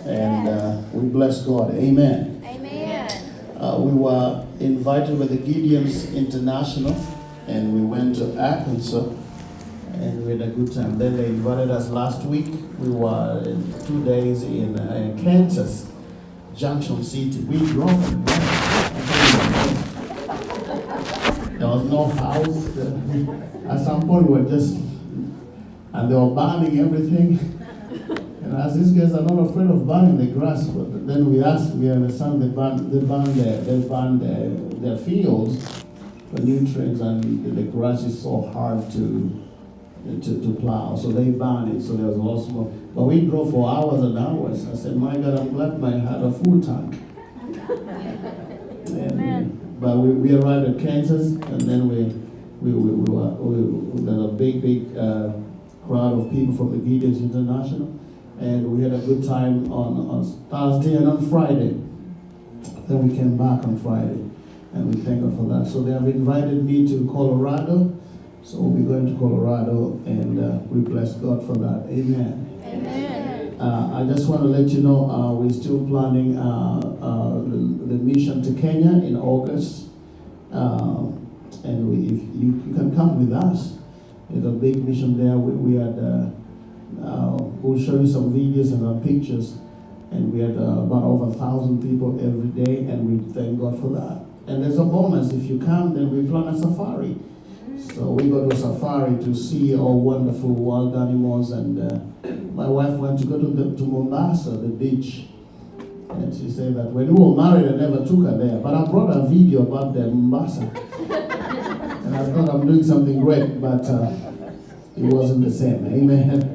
And we bless God. Amen. Amen. We were invited by the Gideons International, and we went to Arkansas, and we had a good time. Then they invited us last week. We were 2 days in Kansas, Junction City. We drove and there was no house. At some point, we were just, and they were burning everything. And as these guys are not afraid of burning the grass, but then we understand they burn their fields for nutrients, and the grass is so hard to plow, so they burn it. So there was a lot of smoke. But we drove for hours and hours. I said, my God, I'm glad I had a full tank. But we arrived at Kansas, and then there's a big crowd of people from the Gideons International. And we had a good time on Thursday and on Friday. Then we came back on Friday, and we thank God for that. So they have invited me to Colorado. So we'll be going to Colorado, and we bless God for that. Amen. Amen. I just want to let you know we're still planning the mission to Kenya in August. And if you can come with us. It's a big mission there. We had... we'll show you some videos and some pictures, and we had about over 1,000 people every day, and we thank God for that. And there's a bonus: if you come, then we plan a safari. So we go to a safari to see all wonderful wild animals, and my wife went to go to Mombasa, the beach, and she said that when we were married, I never took her there, but I brought a video about the Mombasa, and I thought I'm doing something great, but it wasn't the same. Amen.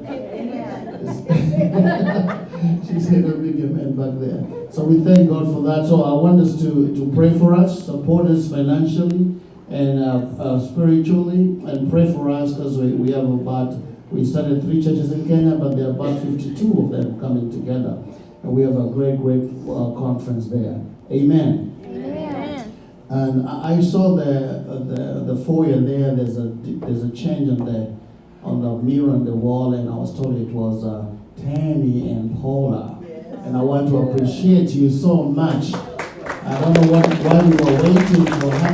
She said a big amen back there. So we thank God for that. So I want us to pray for us, support us financially and spiritually, and pray for us, because we started 3 churches in Kenya, but there are about 52 of them coming together. And we have a great conference there. Amen. Amen. And I saw the foyer there. There's a change on the mirror on the wall, and I was told it was Tammy and Paula. And I want to appreciate you so much. I don't know why we were waiting for her.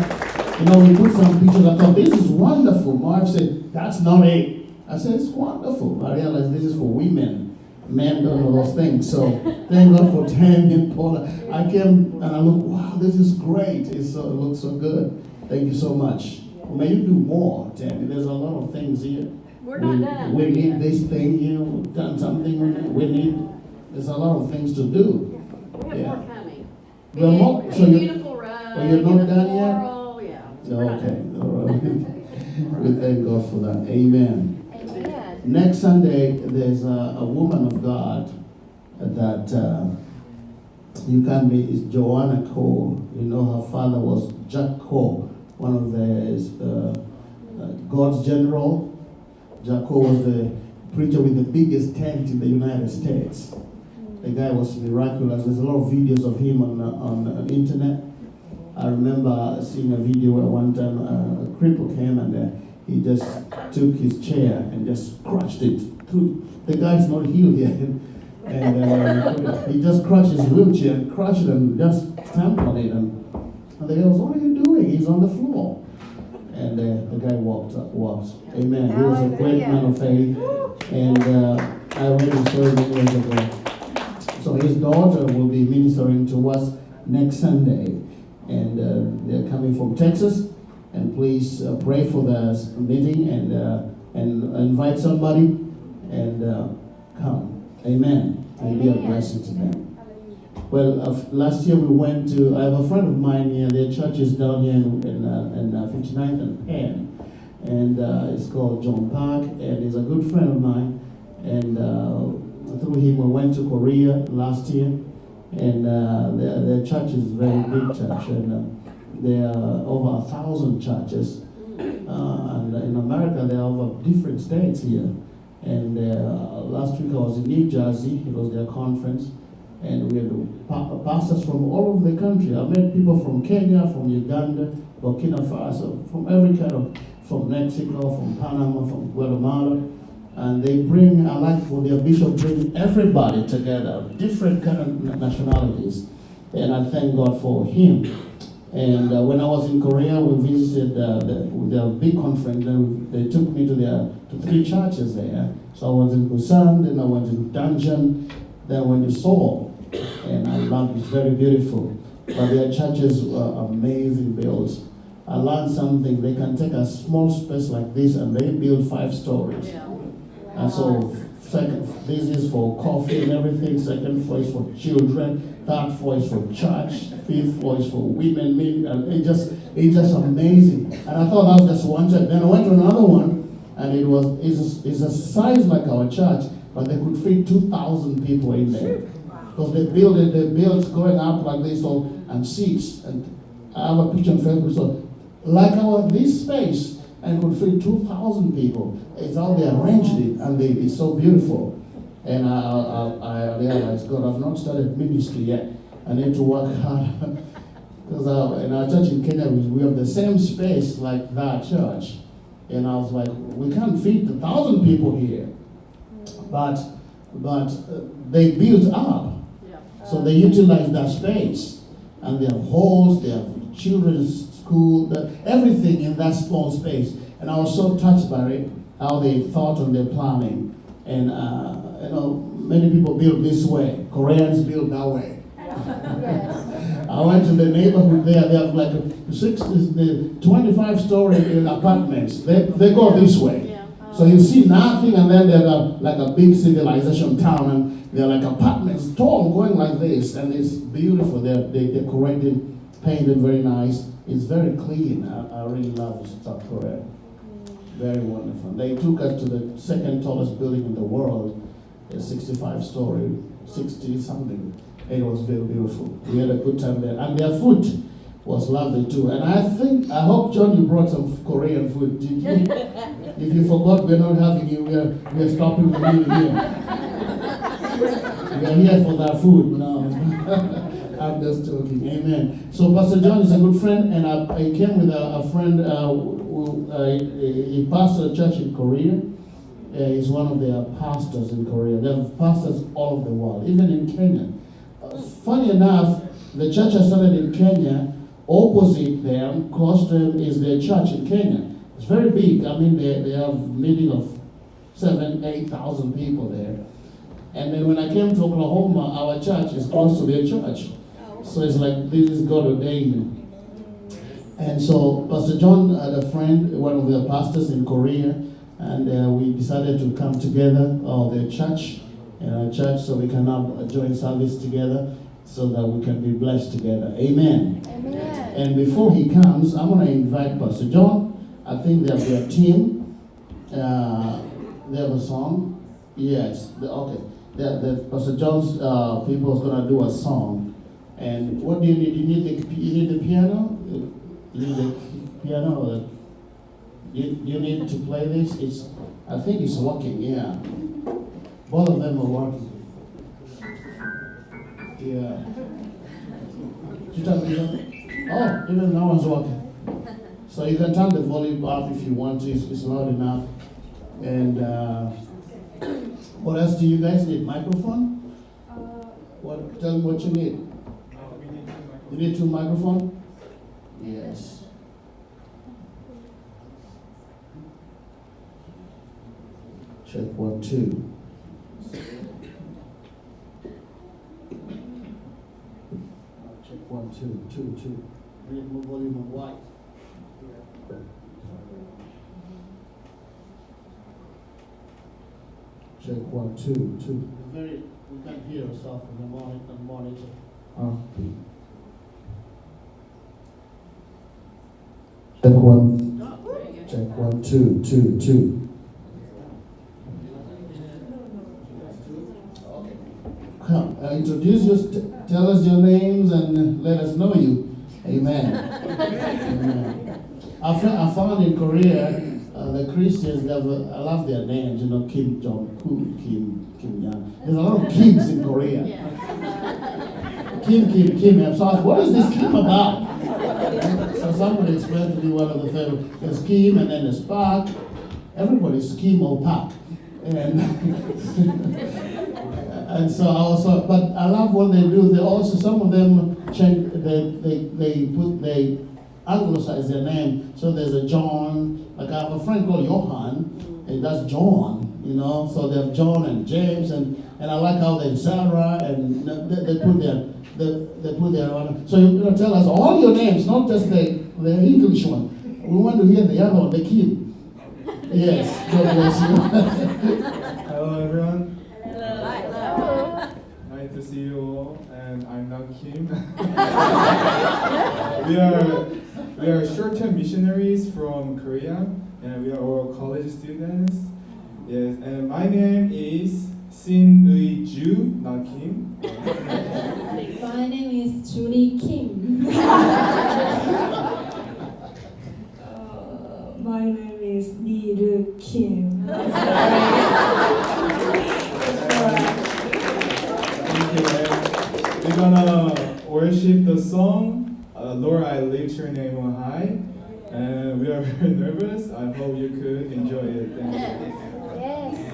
We put some pictures. I thought, this is wonderful. My wife said, that's not it. I said, it's wonderful. I realized this is for women. Men don't know those things. So thank God for Tammy and Paula. I came and I looked, wow, this is great. It looks so good. Thank you so much. May you do more, Tammy. There's a lot of things here. We're not done. We need this thing here. We've done something. There's a lot of things to do. We have more coming. There are more. So Beautiful rug. you're not done yet? Floral, yeah. Okay. All right. We thank God for that. Amen. Amen. Next Sunday, there's a woman of God that you can meet. Is Joanna Cole. Her father was Jack Cole, one of the God's general. Jack Cole was the preacher with the biggest tent in the United States. The guy was miraculous. There's a lot of videos of him on the internet. I remember seeing a video where one time a cripple came and he just took his chair and just crushed it through. The guy's not healed yet. And he just crushed his wheelchair and crushed it and just stamped on it. And the guy was, what are you doing? He's on the floor. And the guy walked. Amen. He was a great man of faith. And I read his story many years ago. So his daughter will be ministering to us next Sunday. And they're coming from Texas. And please pray for the meeting and invite somebody and come. Amen. And be a blessing to them. Well, last year we went to, I have a friend of mine here, their church is down here in 59th and Penn, and it's called John Park, and he's a good friend of mine, and through him we went to Korea last year, and their church is a very big church, and there are over 1,000 churches, and in America there are over different states here, and last week I was in New Jersey, it was their conference, and we had pastors from all over the country. I met people from Kenya, from Uganda, Burkina Faso, from every kind of, from Mexico, from Panama, from Guatemala, And they bring, I like when their bishop bring everybody together, different kind of nationalities. And I thank God for him. And when I was in Korea, we visited their big conference. And they took me to 3 churches there. So I was in Busan, then I went to Dungeon, then I went to Seoul. And I loved it, it's very beautiful. But their churches were amazing builds. I learned something. They can take a small space like this and they build 5 stories. Yeah. And so, this is for coffee and everything. Second floor is for children. Third floor is for church. Fifth floor is for women. Men, and it's just amazing. And I thought that was just one church. Then I went to another one, and it's a size like our church, but they could fit 2,000 people in there. Because they built going up like this, and seats. And I have a picture on Facebook. So, like this space, and could fit 2,000 people. It's how they arranged it, and it's so beautiful. And I realized, God, I've not started ministry yet. I need to work hard. Because in our church in Kenya, we have the same space like that church. And I was like, we can't fit 1,000 people here. But they built up. Yeah. So they utilize that space. And they have halls, they have children's school, everything in that small space. And I was so touched by it, how they thought on their planning. And many people build this way. Koreans build that way. Yes. I went to the neighborhood there. They have like 25-story apartments. They go this way. Yeah. So you see nothing, and then they're like a big civilization town, and they're like apartments, tall, going like this, and it's beautiful. They decorated, painted very nice. It's very clean. I really love South Korea. Very wonderful. They took us to the second tallest building in the world, a 65-story, 60-something. It was very beautiful. We had a good time there. And their food was lovely too. And I hope, John, you brought some Korean food. Did you? If you forgot, we're not having you. We're stopping the meeting here. We are here for that food. No. I'm just joking. Amen. So Pastor John is a good friend, and I came with a friend he pastored a church in Korea. He's one of their pastors in Korea. They have pastors all over the world, even in Kenya. Funny enough, the church I started in Kenya, opposite them, close to them, is their church in Kenya. It's very big. I mean, they have meeting of 7,000-8,000 people there. And then when I came to Oklahoma, our church is close to their church. So it's like, this is God ordained. And so Pastor John had a friend, one of the pastors in Korea, and we decided to come together, their church, and our church, so we can now join service together, so that we can be blessed together. Amen. Amen. And before he comes, I'm going to invite Pastor John. I think they have their team. They have a song. Yes. Okay. The Pastor John's people is going to do a song. And what do you need? You need the piano? You need the piano? Or you need to play this? I think it's working, yeah. Both of them are working. Yeah. You tell me that? Oh, even that one's working. So you can turn the volume up if you want to. It's loud enough. And what else do you guys need? Microphone? Tell me what you need. You need 2 microphones? Yes. Check 1, 2. Check 1, 2, 2. We need more volume on white. Check 1, 2, 2. We can't hear ourselves in the monitor. Check 1. Check 1, 2, 2, 2. Come, introduce yourself, tell us your names, and let us know you. Amen. Amen. I found in Korea, the Christians, I love their names, Kim Jong-un, Kim Yang. There's a lot of Kims in Korea. Yeah. Kim. So I was, what is this Kim about? So someone explained to me one of the famous. There's Kim, and then there's Park. Everybody's Kim or Park. And and so I also, but I love what they do. They also, some of them change, they anglicize their name. So there's a John, like I have a friend called Johan, and that's John, you know. So they have John and James, and I like how they Sarah, and they put their so you're gonna tell us all your names, not just the English one. We want to hear the other one, the kid. Yes, God bless you. Hello everyone, Hello. nice to see you all, and I'm not Kim. we are short-term missionaries from Korea, and we are all college students. Yes, and my name is Sin Ui Ju, not Kim. My name is Julie Kim. My name is Niru Kim. Okay, we're gonna worship the song, Lord, I lift your name on high. And we are very nervous. I hope you could enjoy it. Thank you. Yes.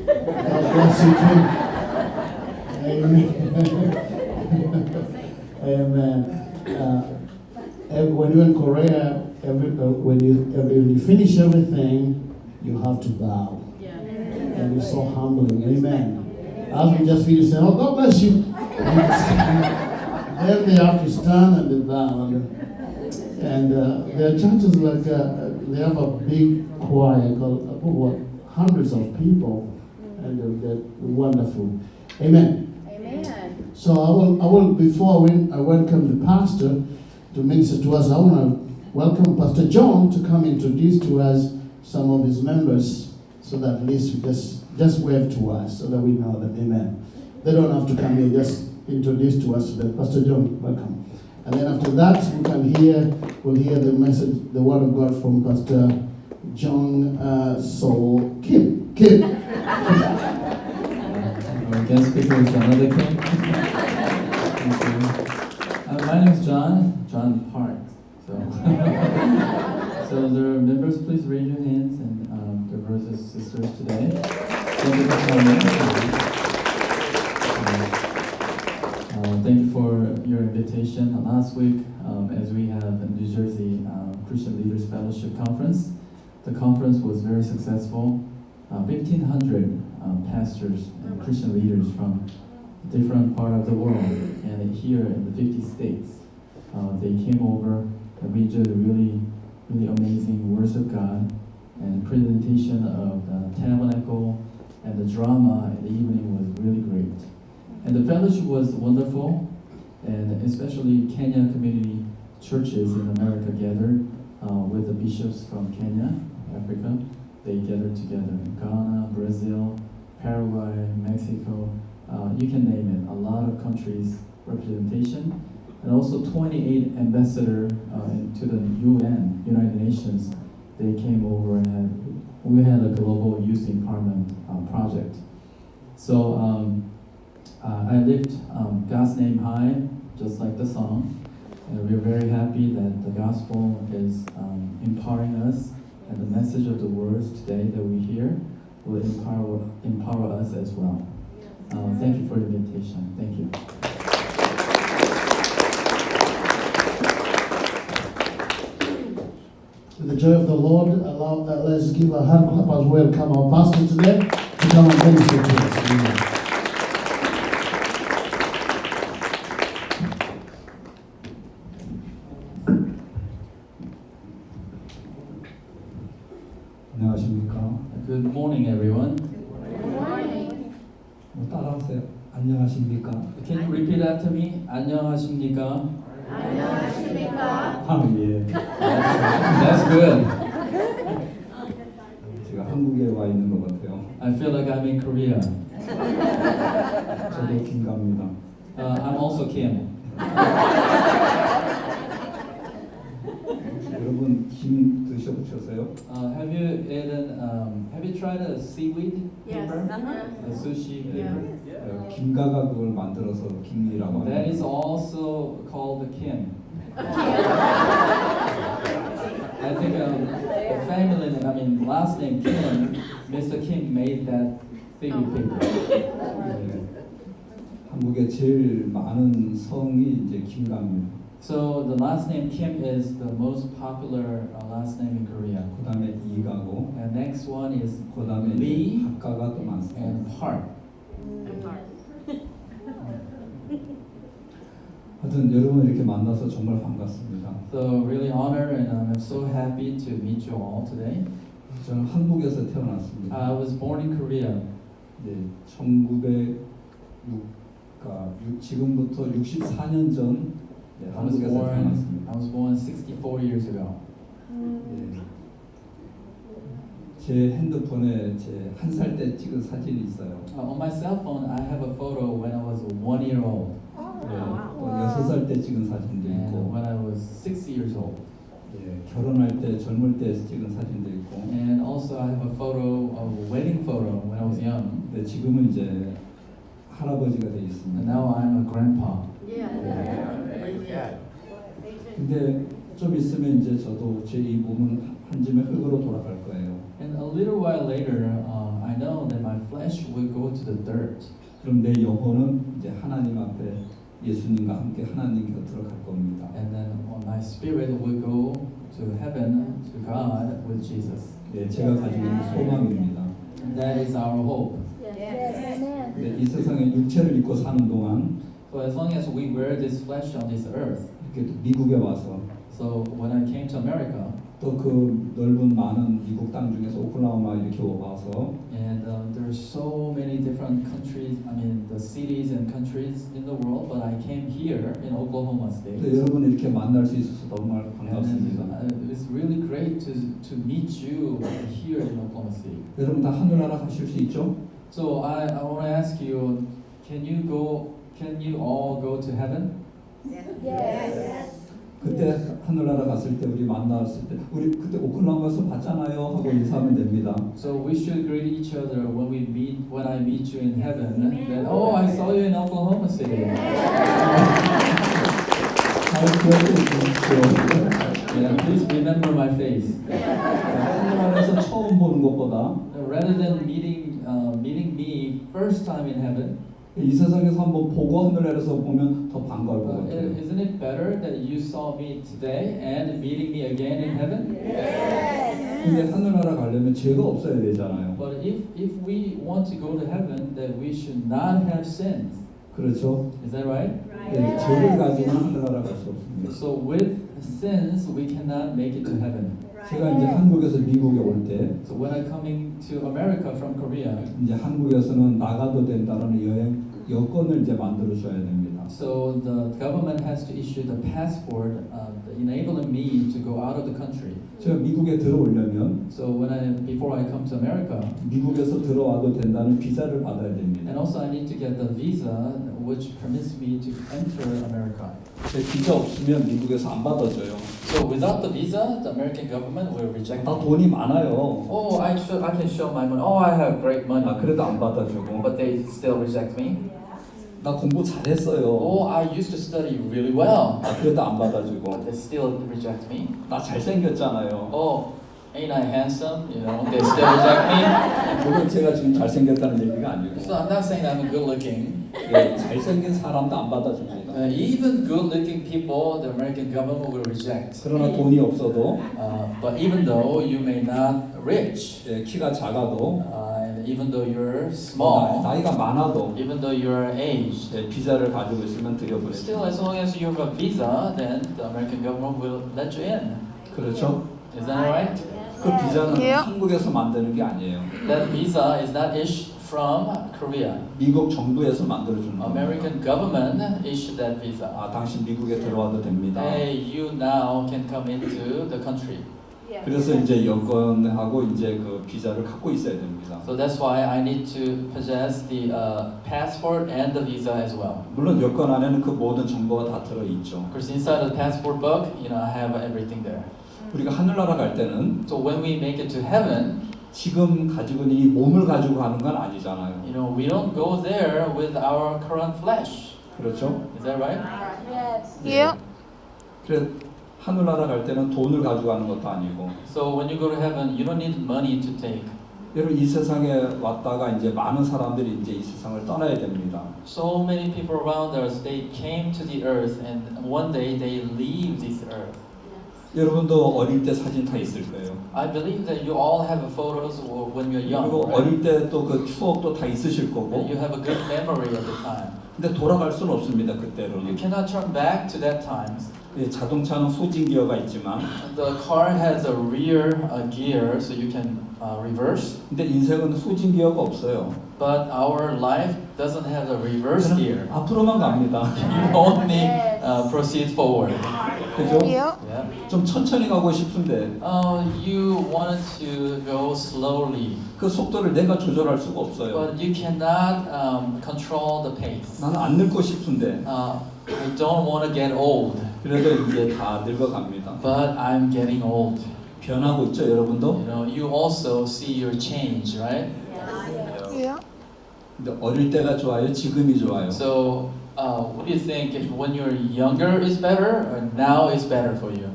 God bless you, Kim. Amen. Amen. When you're in Korea, when you finish everything, you have to bow. Yeah. And it's so humbling. Amen. As we just finished saying, oh, God bless you. Then they have to stand and they bow. And there are churches like, they have a big choir called hundreds of people. And they're wonderful. Amen. Amen. So I will before I welcome the pastor to minister to us, I want to welcome Pastor John to come introduce to us some of his members, so that at least we just wave to us so that we know them. Amen. They don't have to come here, just introduce to us. But Pastor John, welcome. And then after that, we'll hear the message, the word of God from Pastor John Soul Kim. Our guest speaker is another Kim. Thank you. My name is John Park. So the members, please raise your hands, and the brothers and sisters today. Thank you for coming. Thank you for your invitation. Last week, as we have a New Jersey Christian Leaders Fellowship Conference, the conference was very successful. 1,500 pastors and Christian leaders from different part of the world and here in the 50 states, they came over and we did really amazing words of God and presentation of the tabernacle, and the drama in the evening was really great. And the fellowship was wonderful, and especially Kenya community churches in America gathered with the bishops from Kenya, Africa. They gathered together in Ghana, Brazil, Paraguay, Mexico, you can name it, a lot of countries representation, and also 28 ambassadors to the UN, United Nations. They came over and we had a global youth empowerment project. So I lift God's name high, just like the song, and we're very happy that the gospel is empowering us, and the message of the words today that we hear will empower us as well. Thank you for the invitation. Thank you. With the joy of the Lord, let's give a hand clap as well. Welcome our pastor today to come and minister to us. Amen. 안녕하십니까? Good morning, everyone. Good morning. 따라하세요. 안녕하십니까? Can you repeat after me? 안녕하십니까? 안녕하십니까? 예. That's good. 제가 한국에 와 있는 것 같아요. I feel like I'm in Korea. 저도 김갑니다. I'm also Kim. 여러분 김 드셔보셨어요? Have you tried a seaweed Yes. paper? A sushi paper? 김가가 그걸 만들어서 김이라고 That 합니다. is also called the Kim. I think the family, last name Kim, Mr. Kim made that seaweed paper. 예. 한국에 제일 많은 성이 이제 김가입니다. So the last name Kim is the most popular last name in Korea. 그다음에 이가고, And next one is 그다음에 Lee 학가가 또 많습니다. and Park. 하여튼 여러분 이렇게 만나서 정말 반갑습니다. So really honored, and I'm so happy to meet you all today. 저는 한국에서 태어났습니다. I was born in Korea. 네, 1906, 지금부터 64년 전 네, I was 한국에서 태어났습니다. born 64 years ago. 예. 제 핸드폰에 제 한 살 때 찍은 사진이 있어요. On my cell phone, I have a photo when I was 1 year old, 예, 또 6살 때 찍은 사진도 and 있고, when I was 6 years old. 예, 결혼할 때 젊을 때 찍은 사진도 있고, And also I have a photo, a wedding photo when I was young. 네, 지금은 이제 할아버지가 돼 And 있습니다. now I'm a grandpa. 근데 좀 있으면 이제 저도 제 이 몸은 한 줌의 흙으로 돌아갈 거예요. And a little while later, I know that my flesh will go to the dirt. 그럼 내 영혼은 이제 하나님 앞에 예수님과 함께 하나님 곁으로 갈 겁니다. And then my spirit will go to heaven, to God with Jesus. 네, 제가 가지고 있는 소망입니다. And that is our hope. Yes. 네, 이 세상에 육체를 입고 사는 동안 So as long as we wear this flesh on this earth, 이렇게 또 미국에 와서 so when I came to America, 또 그 넓은 많은 미국 땅 중에서 오클라호마 이렇게 와서 and there's so many different countries, I mean the cities and countries in the world, but I came here in Oklahoma State. 또 여러분 이렇게 만날 수 있어서 정말 And 반갑습니다. it's really great to meet you here in Oklahoma City. 여러분 다 하늘나라 가실 수 있죠? So I want to ask you, can you all go to heaven? Yes. 그때 하늘나라 갔을 때 우리 만났을 때 우리 그때 오클라호마에서 봤잖아요 하고 인사하면 됩니다. So we should greet each other when I meet you in heaven. That, oh, I saw you in Oklahoma City. 잘 기억해 주십시오. Yeah, please remember my face. 하늘나라에서 처음 보는 것보다 Rather than meeting me first time in heaven, 이 세상에서 한번 보고 하늘나라에서 보면 더 반가울 것 같아요. isn't it better that you saw me today and meeting me again in heaven? 근데 하늘나라 가려면 죄가 없어야 되잖아요. But if we want to go to heaven, then we should not have sins. 그렇죠? Is that right? 네, 죄를 가지고는 하늘나라 갈 수 없습니다. So with sins, we cannot make it to heaven. 제가 이제 한국에서 미국에 올 때 So when I'm coming to America from Korea, 이제 한국에서는 나가도 된다는 여행 여권을 이제 만들어 줘야 됩니다. so the government has to issue the passport enabling me to go out of the country. 제가 미국에 들어오려면 So before I come to America, 미국에서 들어와도 된다는 비자를 받아야 됩니다. and also I need to get the visa which permits me to enter America. 비자 없으면 미국에서 안 받아줘요. So without the visa, the American government will reject 나 me. 돈이 많아요. Oh, I can show my money. Oh, I have great money. 아 그래도 안 받아주고. But they still reject me. 나 공부 잘했어요. Oh, I used to study really well. 아 그래도 안 받아주고. But they still reject me. 나 잘생겼잖아요. Oh, ain't I handsome? You know, they still reject me. 물론 제가 지금 잘생겼다는 얘기가 아니고 So I'm not saying I'm good looking. 예, 잘생긴 사람도 안 받아줍니다. Even good looking people, the American government will reject. 그러나 돈이 없어도 But even though you may not rich, 예, 키가 작아도 and even though you're small, 나이가 많아도 even though you're aged, 예, 비자를 가지고 있으면 still 드려버려요. as long as you have a visa, then the American government will let you in. 그렇죠? Is that right? 그 비자는 한국에서 만드는 게 아니에요. That visa is not issued from Korea. 미국 정부에서 만들어주는 겁니다. American government issued that visa. 아, 당신 미국에 들어와도 됩니다. Hey, you now can come into the country. 그래서 이제 여권하고 이제 그 비자를 갖고 있어야 됩니다. So that's why I need to possess the passport and the visa as well. 물론 여권 안에는 그 모든 정보가 다 들어 있죠. Because inside the passport book, I have everything there. 우리가 하늘나라 갈 때는 So when we make it to heaven, 지금 가지고 있는 이 몸을 가지고 가는 건 아니잖아요. we don't go there with our current flesh. 그렇죠? Is that right? 네. 그래 하늘나라 갈 때는 돈을 가지고 가는 것도 아니고. So when you go to heaven, you don't need money to take. 여러분 이 세상에 왔다가 이제 많은 사람들이 이제 이 세상을 떠나야 됩니다. So many people around us, they came to the earth, and one day they leave this earth. 여러분도 어릴 때 사진 다 있을 거예요. I believe that you all have photos when you're young. 그리고 Right? 어릴 때 또 그 추억도 다 있으실 거고. You have a good memory of the time. 근데 돌아갈 수는 없습니다. You 그때로는. cannot turn back to that time. 예, 자동차는 소진 기어가 있지만, The car has a rear gear, so you can reverse. 근데 인생은 소진 기어가 없어요. But our life doesn't have a reverse gear. 앞으로만 갑니다. You only proceed forward. 그죠? Yeah. 좀 천천히 가고 싶은데 You wanted to go slowly, 그 속도를 내가 조절할 수가 없어요. but you cannot control the pace. 나는 안 늙고 싶은데 I don't want to get old, 그래도 이제 다 늙어갑니다. but I'm getting old. 변하고 있죠, 여러분도? You also see your change, right? 근데 어릴 때가 좋아요, 지금이 좋아요. So, what do you think? If when you're younger is better, or now is better for you?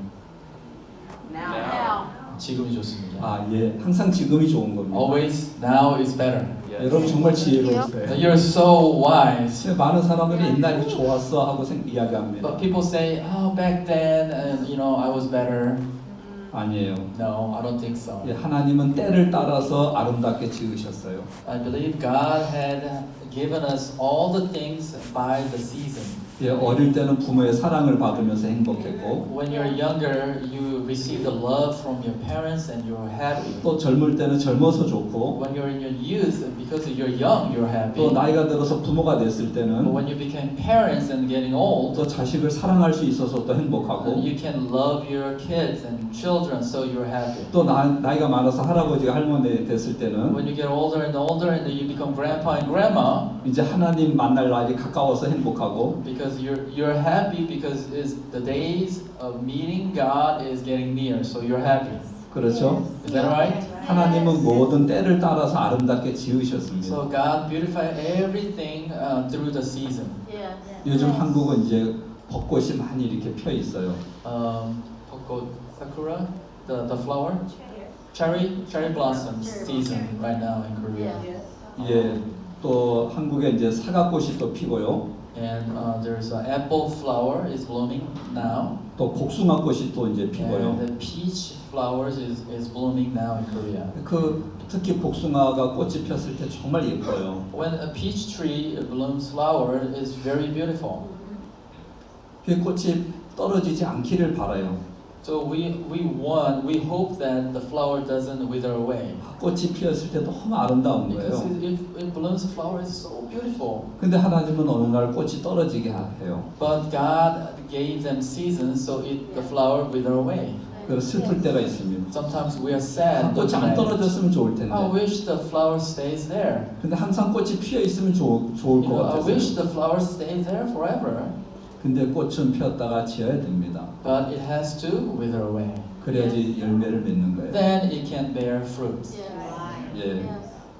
Now. 지금이 좋습니다. 아, 예. 항상 지금이 좋은 겁니다. Always now is better. 여러분 정말 지혜로우세요. You're so wise. 많은 사람들이 옛날이 좋았어 하고 이야기합니다. But people say, oh, back then, I was better. 아니에요. No, I don't think so. 예, 하나님은 때를 따라서 아름답게 지으셨어요. I believe God had given us all the things by the season. 예, 어릴 때는 부모의 사랑을 받으면서 행복했고, When you're younger, you receive the love from your parents and you're happy. 또 젊을 때는 젊어서 좋고, When you're in your youth, because you're young, you're happy. 또 나이가 들어서 부모가 됐을 But 때는 when you become parents and getting old, 또 자식을 사랑할 수 있어서 또 행복하고, you can love your kids and children, so you're happy. 또 나이가 많아서 할아버지가 할머니 됐을 때는 When you get older and you become grandpa and grandma, 이제 하나님 만날 날이 가까워서 행복하고, because you're happy because the days of meeting God is getting near, so you're happy. 그렇죠? Is that right? 하나님은 모든 때를 따라서 아름답게 지으셨습니다. So God beautified everything through the season. 요즘 한국은 이제 벚꽃이 많이 이렇게 펴 있어요. 벚꽃, sakura, the flower, cherry blossoms season right now in Korea. 예, 또 한국에 이제 사과꽃이 또 피고요. And there's apple flower is blooming now. 또 복숭아꽃이 또 이제 피고요. And the peach flowers is blooming now in Korea. 특히 복숭아가 꽃이 폈을 때 정말 예뻐요. When a peach tree blooms flower, it's very beautiful. 그 꽃이 떨어지지 않기를 바라요. So we hope that the flower doesn't wither away. 꽃이 피었을 때 너무 아름다운 Because 거예요. if it blooms, flower is so beautiful. 근데 하나님은 어느 날 꽃이 떨어지게 해요. But God gave them seasons, so the flower wither away. 그래서 슬플 때가 있습니다. Sometimes we are sad. 꽃이 안 떨어졌으면 좋을 텐데. I wish the flower stays there. 근데 항상 꽃이 피어 있으면 좋을 것 I wish 같아요. the flower stays there forever. 근데 꽃은 피었다가 지어야 됩니다. But it has to wither away. 그래야지 열매를 맺는 거예요. Then it can bear fruit. 예.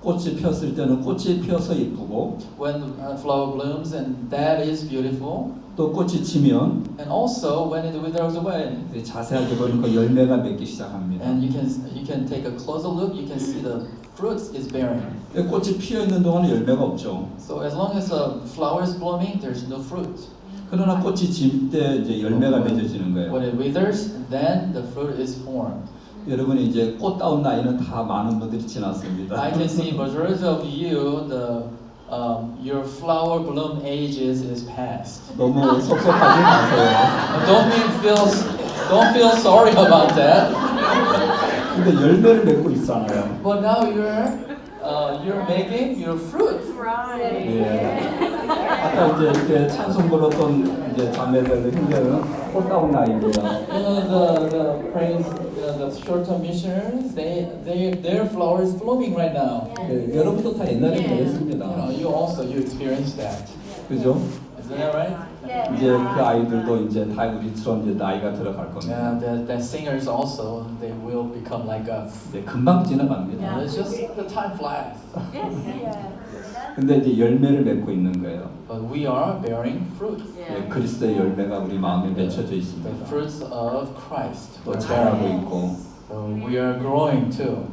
꽃이 피었을 때는 꽃이 피어서 예쁘고, When a flower blooms, and that is beautiful. 또 꽃이 지면 And also when it withers away, 자세하게 보니까 열매가 맺기 시작합니다. and you can take a closer look, you can see the fruits is bearing. 꽃이 피어 있는 동안은 열매가 없죠. So as long as a flower is blooming, there's no fruit. 그러나 꽃이 질 때 이제 열매가 맺어지는 거예요. When it withers, then the fruit is formed. 여러분이 이제 꽃다운 나이는 다 많은 분들이 지났습니다. I can see majority of you, your flower bloom ages is past. 너무 섭섭하지 마세요. Don't feel sorry about that. 근데 열매를 맺고 있잖아요. But now you're making your fruit. 예. 아까 이제 이렇게 찬송 불렀던 이제 자매들 형제는 꽃다운 나이입니다. The praise, the short-term missionaries, their flower is blooming right now. 예, 여러분도 다 옛날에 그랬습니다. You experienced that. 그죠? Isn't that right? 이제 그 아이들도 이제 다 우리처럼 이제 나이가 들어갈 겁니다. Yeah, the singers also, they will become like us. 네, 금방 지나갑니다. It's just the time flies. 근데 이제 열매를 맺고 있는 거예요. But we are bearing fruit. 예, 그리스도의 열매가 우리 마음에 맺혀져 The 있습니다. fruits of Christ. 또 We're 자라고 bearing. 있고, So we are growing too.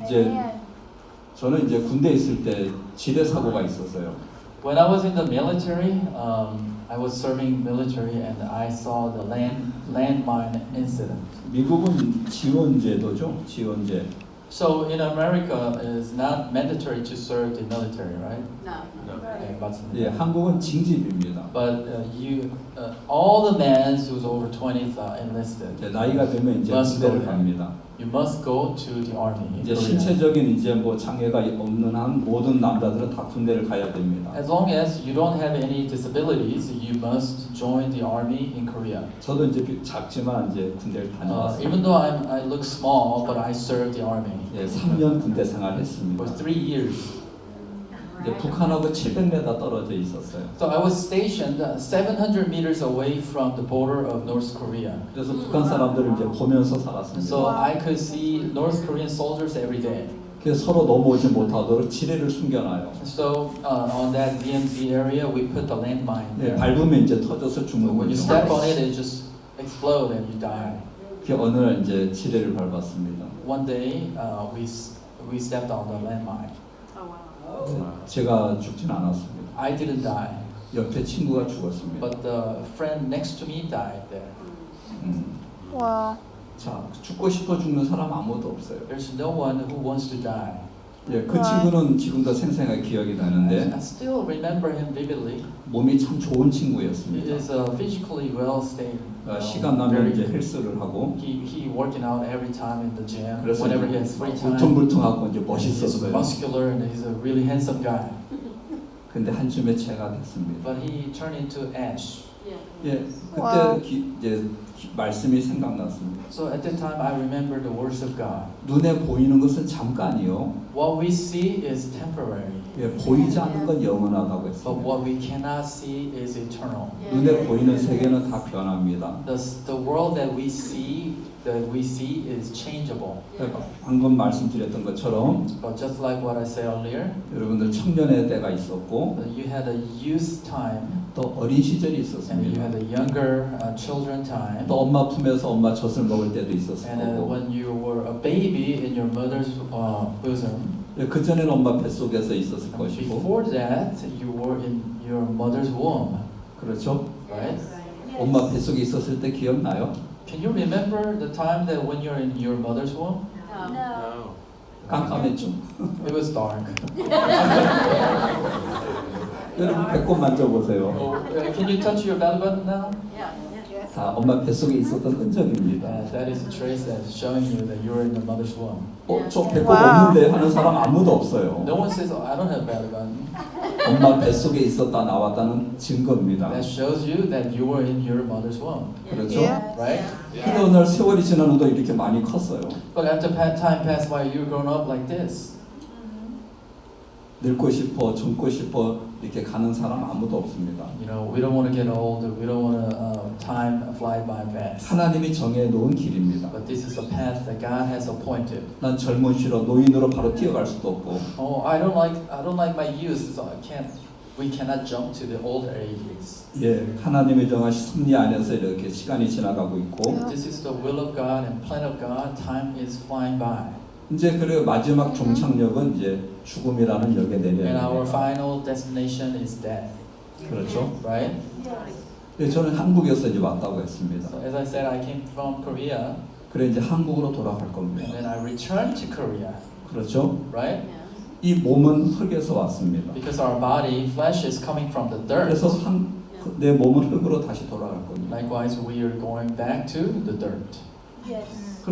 이제 저는 이제 군대에 있을 때 지뢰 사고가 있었어요. When I was in the military, I was serving military and I saw the landmine incident. 미국은 지원제도죠, 지원제. So in America, it's not mandatory to serve the military, right? 네, 맞습니다. 예, 한국은 징집입니다. But all the men who's over 20 enlisted. 이제 나이가 되면 이제 Must 군대를 go. 갑니다. You must go to the army. in 이제 Korea. 신체적인 이제 뭐 장애가 없는 한 모든 남자들은 다 군대를 가야 됩니다. As long as you don't have any disabilities, you must join the army in Korea. 저도 이제 작지만 이제 군대를 다녀왔어요. Even though I look small, but I served the army 예, 3년 군대 for 생활했습니다. 3 years. 이제 북한하고 700m 떨어져 있었어요. So I was stationed 700 meters away from the border of North Korea. 그래서 북한 사람들을 이제 보면서 살았습니다. So I could see North Korean soldiers every day. 그래서 서로 넘어오지 못하도록 지뢰를 숨겨놔요. So on that DMZ area, we put the landmine 예, there. 밟으면 이제 터져서 So 죽는 when you 거죠. step on it, it just explode and you die. 그 어느 날 이제 지뢰를 밟았습니다. One day, we stepped on the landmine. 제가 죽진 않았습니다. I didn't die, 옆에 친구가 죽었습니다. but the friend next to me died there. 와. 자, 죽고 싶어 죽는 사람 아무도 없어요. There's no one who wants to die. 예, 그 친구는 지금도 생생하게 기억이 나는데 I still remember him vividly. 몸이 참 좋은 He 친구였습니다. is physically well stayed. 시간 나면 이제 헬스를 하고 He working out every time in the gym. 그래서 Whenever he has free time. 울퉁불퉁하고 이제 He's 멋있었어요. muscular and he's a really handsome guy. 근데 한쯤에 제가 됐습니다. But he turned into ash. 예, 그때 와우. 이제 말씀이 생각났습니다. So at that time, I remember the words of God. 눈에 보이는 것은 잠깐이요. What we see is temporary, 예, 보이지 않는 건 영원하다고 but 했습니다. what we cannot see is eternal. 눈에 보이는 세계는 다 변합니다. The world that we see is changeable. 방금 말씀드렸던 것처럼 But just like what I said earlier, 여러분들 청년의 때가 있었고 you had a youth time 또 어린 시절이 and you 있었습니다. had a younger children time. 또 엄마 품에서 엄마 젖을 먹을 때도 있었을 And 거고 when you were a baby in your mother's bosom, 그 전에는 엄마 뱃속에서 있었을 것이고 before that you were in your mother's womb, 그렇죠? right? 엄마 뱃속에 있었을 때 기억나요? Can you remember the time that when you're in your mother's womb? No. 깜깜했죠? It was dark. 여러분 배꼽 만져보세요. Can you touch your belly button now? 다 엄마 뱃속에 있었던 흔적입니다. That is a trace that's showing you that you're in the mother's womb. 저 배꼽 와우. 없는데 하는 사람 아무도 없어요. No one says, oh, I don't have belly button. 엄마 뱃속에 있었다 나왔다는 증거입니다. That shows you that you were in your mother's womb, 그렇죠? Yeah. right? 근데 어느 날 세월이 지난 후도 이렇게 많이 컸어요. But after time passed by, you grown up like this. 늙고 싶어, 젊고 싶어 이렇게 가는 사람 아무도 없습니다. You know, we don't want to get old. We don't want to time fly by fast. 하나님이 정해 놓은 길입니다. But this is a path that God has appointed. 난 젊은 시로 노인으로 바로 뛰어갈 수도 없고 Oh, I don't like my youth, so we cannot jump to the older ages. 예, 하나님의 정하신 섭리 안에서 이렇게 시간이 지나가고 있고 This is the will of God and plan of God. Time is flying by. 이제 그리고 마지막 종착역은 이제 죽음이라는 역에 And our 내려야 됩니다. final destination is death, 그렇죠? right? 예, 저는 한국에서 이제 왔다고 했습니다. So as I said, I came from Korea, 그래 이제 한국으로 돌아갈 겁니다. and then I returned to Korea, 그렇죠? right? 이 몸은 흙에서 왔습니다. Because our body, flesh is coming from the dirt. 그래서 내 몸은 흙으로 다시 돌아갈 겁니다. Likewise, we are going back to the dirt. Yes.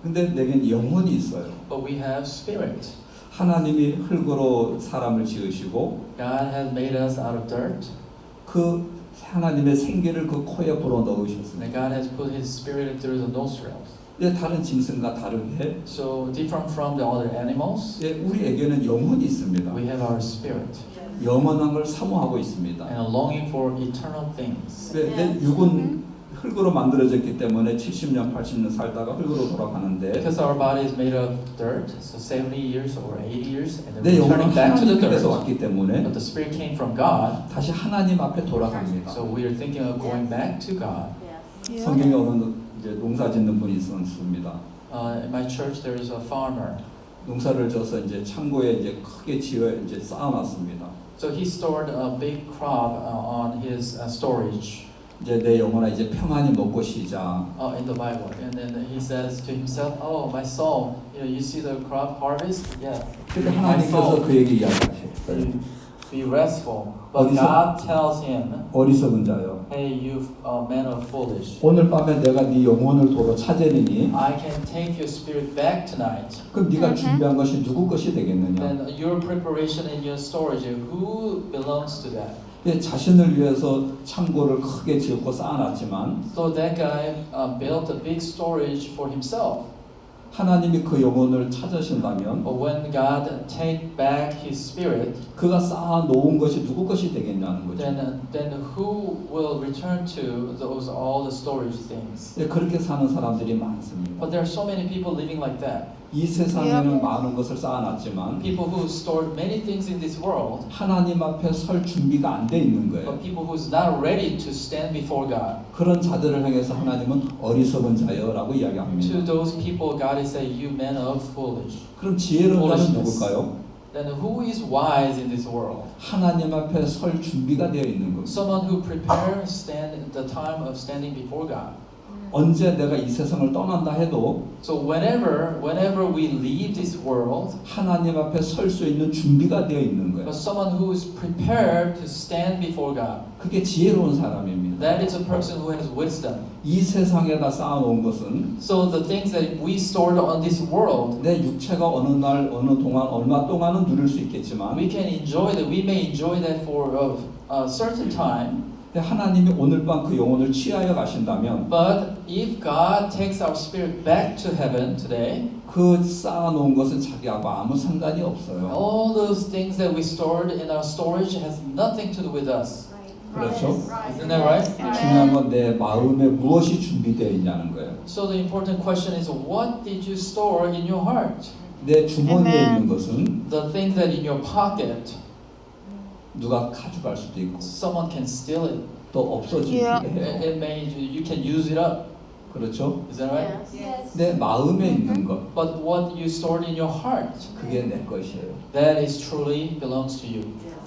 근데 내겐 영혼이 있어요. But we have spirit. 하나님이 흙으로 사람을 지으시고 God has made us out of dirt, 그 하나님의 생기를 그 코에 불어 and 넣으셨습니다. God has put His spirit through the nostrils. 예, 다른 짐승과 다르게 So different from the other animals, 예, 우리에게는 영혼이 있습니다. we have our spirit 영원한 걸 사모하고 있습니다. and a longing for eternal things. 내 육은 흙으로 만들어졌기 때문에 70년, 80년 살다가 흙으로 돌아가는데 Because our body is made of dirt, so 70 years or 80 years, and then 내 we're 영혼은 returning back to the 하나님께서 dirt. 왔기 때문에 But the spirit came from God, 다시 하나님 앞에 돌아갑니다. so we are thinking of going back to God. 성경에 어느 이제 농사 짓는 분이 있었습니다. In my church, there is a farmer. 농사를 져서 이제 창고에 이제 크게 지어 이제 쌓아놨습니다. So he stored a big crop on his storage 이제 내 영혼아 이제 평안히 먹고 쉬자. in the Bible, and then he says to himself, "Oh, my soul, you see the crop harvest? Yeah, 근데 my 하나님께서 soul, 그에게 이야기하셨어요. be restful." But 어디서? God tells him, 어리석은 자여. "Hey, you man of foolish, 오늘 밤에 내가 네 영혼을 도로 찾으리니 I can take your spirit back tonight. 그럼 네가 준비한 것이 누구 것이 되겠느냐? Then your preparation and your storage, who belongs to that?" 예, 자신을 위해서 창고를 크게 지었고 쌓아놨지만 So that guy built a big storage for himself. 하나님이 그 영혼을 찾으신다면 But when God take back His Spirit, 그가 쌓아놓은 것이 누구 것이 되겠냐는 거죠. then who will return to those all the storage things? 예, 그렇게 사는 사람들이 많습니다. But there are so many people living like that. 이 세상에는 많은 것을 쌓아놨지만 People who stored many things in this world, 하나님 앞에 설 준비가 안 돼 있는 거예요. but people who's not ready to stand before God. 그런 자들을 향해서 하나님은 어리석은 자여라고 To 이야기합니다. those people, God is saying, "You men of foolish." 그럼 지혜로운 자는 Foolishness. 누굴까요? Then who is wise in this world? 하나님 앞에 설 준비가 되어 있는 것. Someone who prepares stand at the time of standing before God. 언제 내가 이 세상을 떠난다 해도 So whenever we leave this world, 하나님 앞에 설 수 있는 준비가 되어 있는 거예요. but someone who is prepared to stand before God, 그게 지혜로운 사람입니다. that is a person who has wisdom. 이 세상에다 쌓아놓은 것은 So the things that we stored on this world, 내 육체가 어느 날 어느 동안 얼마 동안은 누릴 수 있겠지만 we can enjoy that. We may enjoy that for a certain time. 근데 하나님이 오늘 밤 그 영혼을 취하여 가신다면 But if God takes our spirit back to heaven today, 그 쌓아놓은 것은 자기하고 아무 상관이 없어요. all those things that we stored in our storage has nothing to do with us. 그렇죠? Isn't that right? 중요한 건 내 마음에 무엇이 준비되어 있냐는 거예요. So the important question is, what did you store in your heart? 내 주머니에 Amen. 있는 것은 The things that in your pocket, 누가 가져갈 수도 있고 someone can steal it. 또 없어지기도 Yeah. 해요. It may, you can use it up. 그렇죠? Is that right? 내 마음에 있는 것 But what you stored in your heart, 그게 내 것이에요. that is truly belongs to you.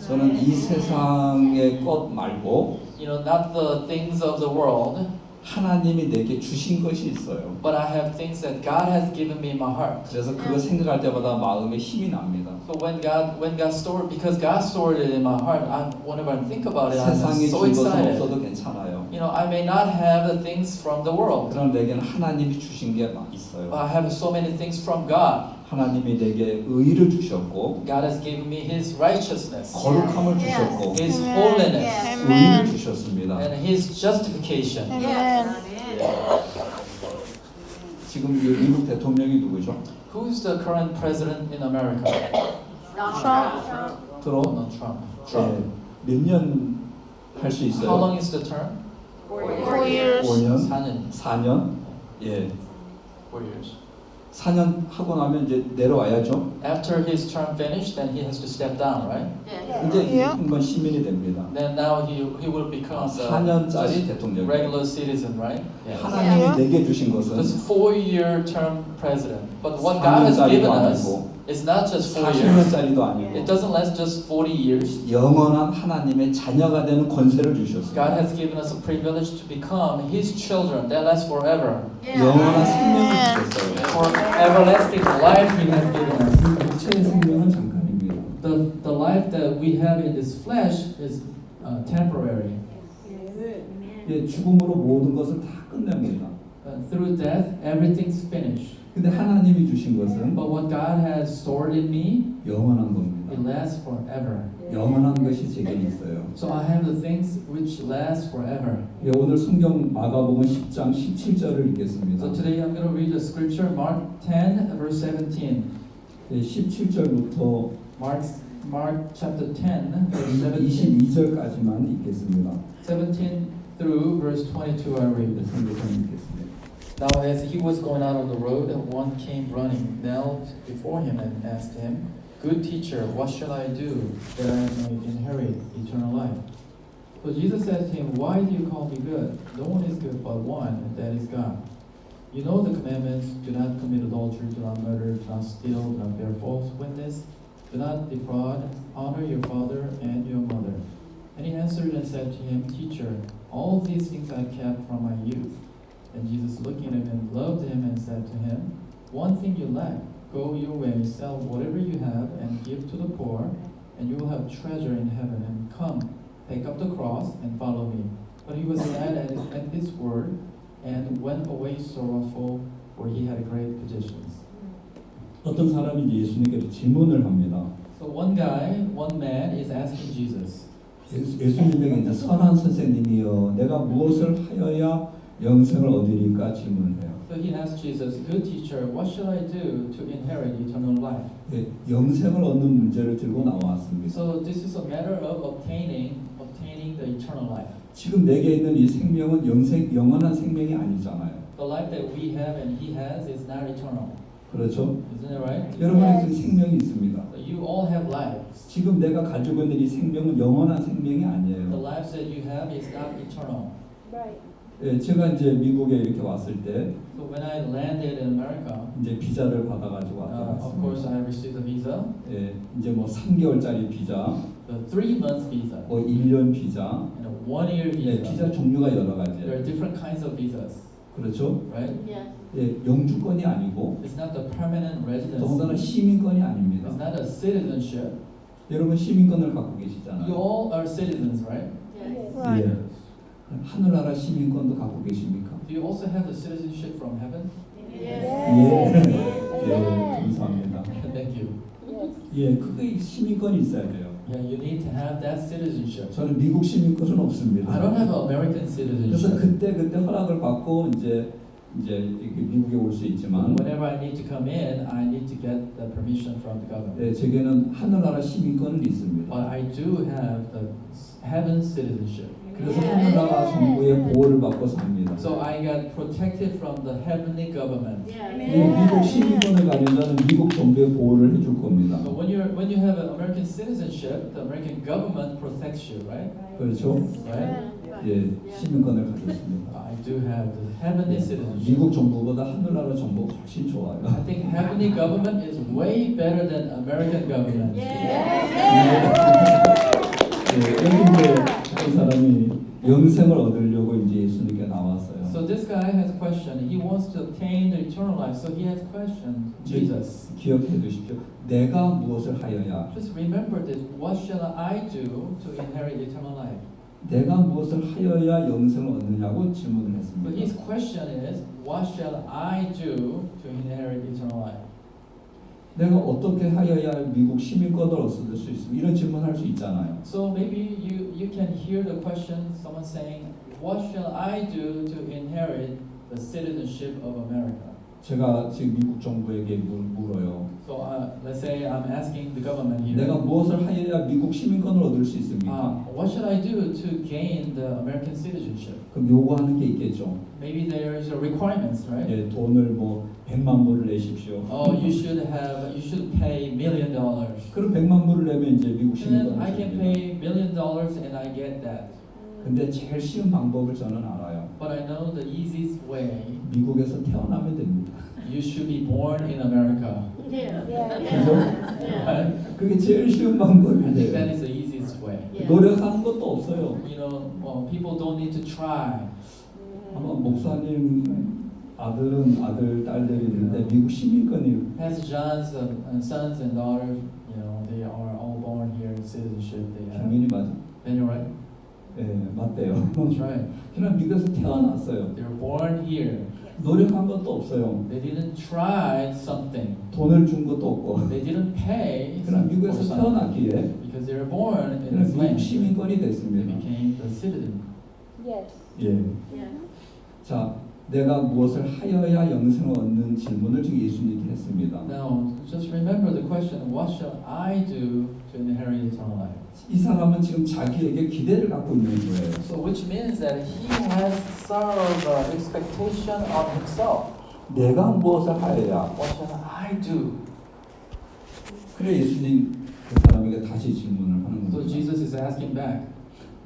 저는 이 세상의 것 말고 You know, not the things of the world, 하나님이 내게 주신 것이 있어요. but I have things that God has given me in my heart. 그래서 그거 생각할 때마다 마음에 힘이 납니다. So when God stored, because God stored it in my heart, whenever I think about it, I'm 세상에 so 준 것은 excited. 없어도 괜찮아요. You know, I may not have the things from the world, 그럼 내게는 하나님이 주신 게 있어요. but I have so many things from God. 하나님이 내게 의를 주셨고 God has given me His righteousness, 거룩함을 주셨고 His holiness, 의를 Amen. 주셨습니다. and His justification. Amen. 지금 이 미국 대통령이 누구죠? Who is the current president in America? Trump. 들어 Donald Trump. Trump. 몇 년 할 수 How long 있어요? is the term? 4 years. 5년? 4년. 4년? 예. 4 years. 4년 하고 나면 이제 내려와야죠. After his term finished, then he has to step down, right? 이제 Yeah. 이분만 시민이 됩니다. Then now he will become the 4년짜리 대통령. regular citizen, right? Yeah. 하나님이 Yeah. 내게 주신 것은 Just 4-year term president. But what God has 4년짜리도 given us 아니고 is not just 4 years. 40년짜리도 아니고 It doesn't last just 40 years. 영원한 하나님의 자녀가 되는 권세를 God 주셨습니다. has given us a privilege to become His children. That lasts forever. 영원한 생명을 주셨어요. For everlasting life He has given us. 육체의 생명은 잠깐입니다. The life that we have in this flesh is temporary. 예, 죽음으로 모든 것을 다 끝냅니다. Through death, everything's finished. 근데 하나님이 주신 것은 But what God has stored in me, 영원한 it 겁니다. lasts forever. 영원한 것이 제게 있어요. So I have the things which last forever. 예, 오늘 성경 마가복음 10장 17절을 읽겠습니다. So today I'm going to read the scripture, Mark 10, verse 17. 예, 17절부터 Mark chapter 10, verse 17. 22절까지만 읽겠습니다. 17 through verse 22 I read. 성경 읽겠습니다. Now as he was going out on the road, one came running, knelt before him and asked him, "Good teacher, what shall I do that I may inherit eternal life?" So Jesus said to him, "Why do you call me good? No one is good but one, and that is God. You know the commandments: do not commit adultery, do not murder, do not steal, do not bear false witness, do not defraud, honor your father and your mother." And he answered and said to him, "Teacher, all these things I kept from my youth." And Jesus, looking at him, loved him and said to him, "One thing you lack. Go your way, sell whatever you have, and give to the poor, and you will have treasure in heaven. And come, take up the cross and follow me." But he was glad at this word, and went away sorrowful, for he had great possessions. 어떤 사람이 이제 예수님께 질문을 합니다. So one man is asking Jesus. 예수님에게 이제 선한 선생님이여, 내가 무엇을 하여야 영생을 얻으리까 질문을 해요. So he asked Jesus, "Good teacher, what shall I do to inherit eternal life?" 예, 영생을 얻는 문제를 들고 나왔습니다. So this is a matter of obtaining the eternal life. 지금 내게 있는 이 생명은 영원한 생명이 아니잖아요. The life that we have and he has is not eternal. 그렇죠? Isn't it right? 여러분에게 생명이 있습니다. You all have lives. 지금 내가 가지고 있는 이 생명은 영원한 생명이 The 아니에요. lives that you have is not eternal. 예, 제가 이제 미국에 이렇게 왔을 때 So when I landed in America, 이제 비자를 받아가지고 of course 왔습니다. I received a visa, 예, 이제 뭐 3개월짜리 비자, the 3-month visa, 뭐 1년 비자, and a 1-year 예, visa. 비자 종류가 여러 There are 가지예요. different kinds of visas, 그렇죠? right? 예, 영주권이 아니고 It's not the permanent 더군다나 residency. 시민권이 아닙니다. It's not a citizenship. 여러분 시민권을 갖고 You 계시잖아요. all are citizens, right? 예. 하늘나라 시민권도 갖고 계십니까? Do you also have the citizenship from heaven? 예. 예, 감사합니다. Thank you. 예, 그게 시민권이 있어야 돼요. Yeah, you need to have that citizenship. 저는 미국 시민권은 없습니다. I don't have an American 그래서 citizenship. 그때 허락을 받고 이제 이렇게 미국에 올 수 있지만, Whenever I need to come in, I need to get the permission from the government. 네, 제게는 하늘나라 시민권은 있습니다. But I do have the heaven citizenship. 그래서 하늘나라 정부의 보호를 받고 삽니다. So I got protected from the heavenly government. 예, 미국 시민권을 가진 자는 미국 정부의 보호를 해줄 겁니다. But when you have an American citizenship, the American government protects you, right? 그렇죠? Right? 예, 시민권을 가졌습니다. I do have the heavenly citizenship. 미국 정부보다 하늘나라 정부가 훨씬 좋아요. I think heavenly government is way better than American government. 예, 여기 이제 한 사람이 영생을 얻으려고 이제 예수님께 나왔어요. So this guy has a question. He wants to obtain the eternal life. So he has a question. Jesus, 기억해 두십시오. 내가 무엇을 하여야, just remember this. What shall I do to inherit eternal life? 내가 무엇을 하여야 영생을 얻느냐고 질문을 So 했습니다. his question is, what shall I do to inherit eternal life? 내가 어떻게 하여야 미국 시민권을 얻을 수 있습니까? 이런 질문할 수 있잖아요. So maybe you can hear the question, someone saying, what shall I do to inherit the citizenship of America? 제가 지금 미국 정부에게 물어요. So let's say I'm asking the government here, 내가 무엇을 하여야 미국 시민권을 얻을 수 있습니까? what should I do to gain the American citizenship? 그럼 요구하는 게 있겠죠. Maybe there's requirements, right? 예, 돈을 뭐 100만 불을 내십시오. Oh, you should pay $1 million. 그럼 100만 불을 내면 이제 미국 And then 시민권을 I can 줍니다. pay $1 million and I get that. 근데 제일 쉬운 방법을 저는 알아요. But I know the easiest way. 미국에서 태어나면 됩니다. You should be born in America. 그죠? Right? 그게 제일 쉬운 I think that 방법인데 is the easiest way. 노력하는 것도 없어요. You know, people don't need to try. 아마 목사님 아들 딸들이 있는데 미국 시민권이 As John's sons and daughters, you know, they are all born here in citizenship. They have. 경민이 맞아? Then you're right. 예, 맞대요. That's right. 그냥 미국에서 태어났어요. They were born here. 노력한 것도 없어요. They didn't try something. 돈을 준 것도 없고 They didn't pay 그냥 for 미국에서 something 태어났기에 because they were born in 그냥 this 미국 land. 시민권이 They 됐습니다. became the citizen. 예. 자, 내가 무엇을 하여야 영생을 얻는 질문을 지금 예수님께 했습니다. Now, just remember the question: what shall I do to inherit eternal life? 이 사람은 지금 자기에게 기대를 갖고 있는 거예요. So, which means that he has sort of expectation on himself. 내가 무엇을 하여야? What shall I do? 그래 예수님 그 사람에게 다시 질문을 하는 So 겁니다. Jesus is asking back.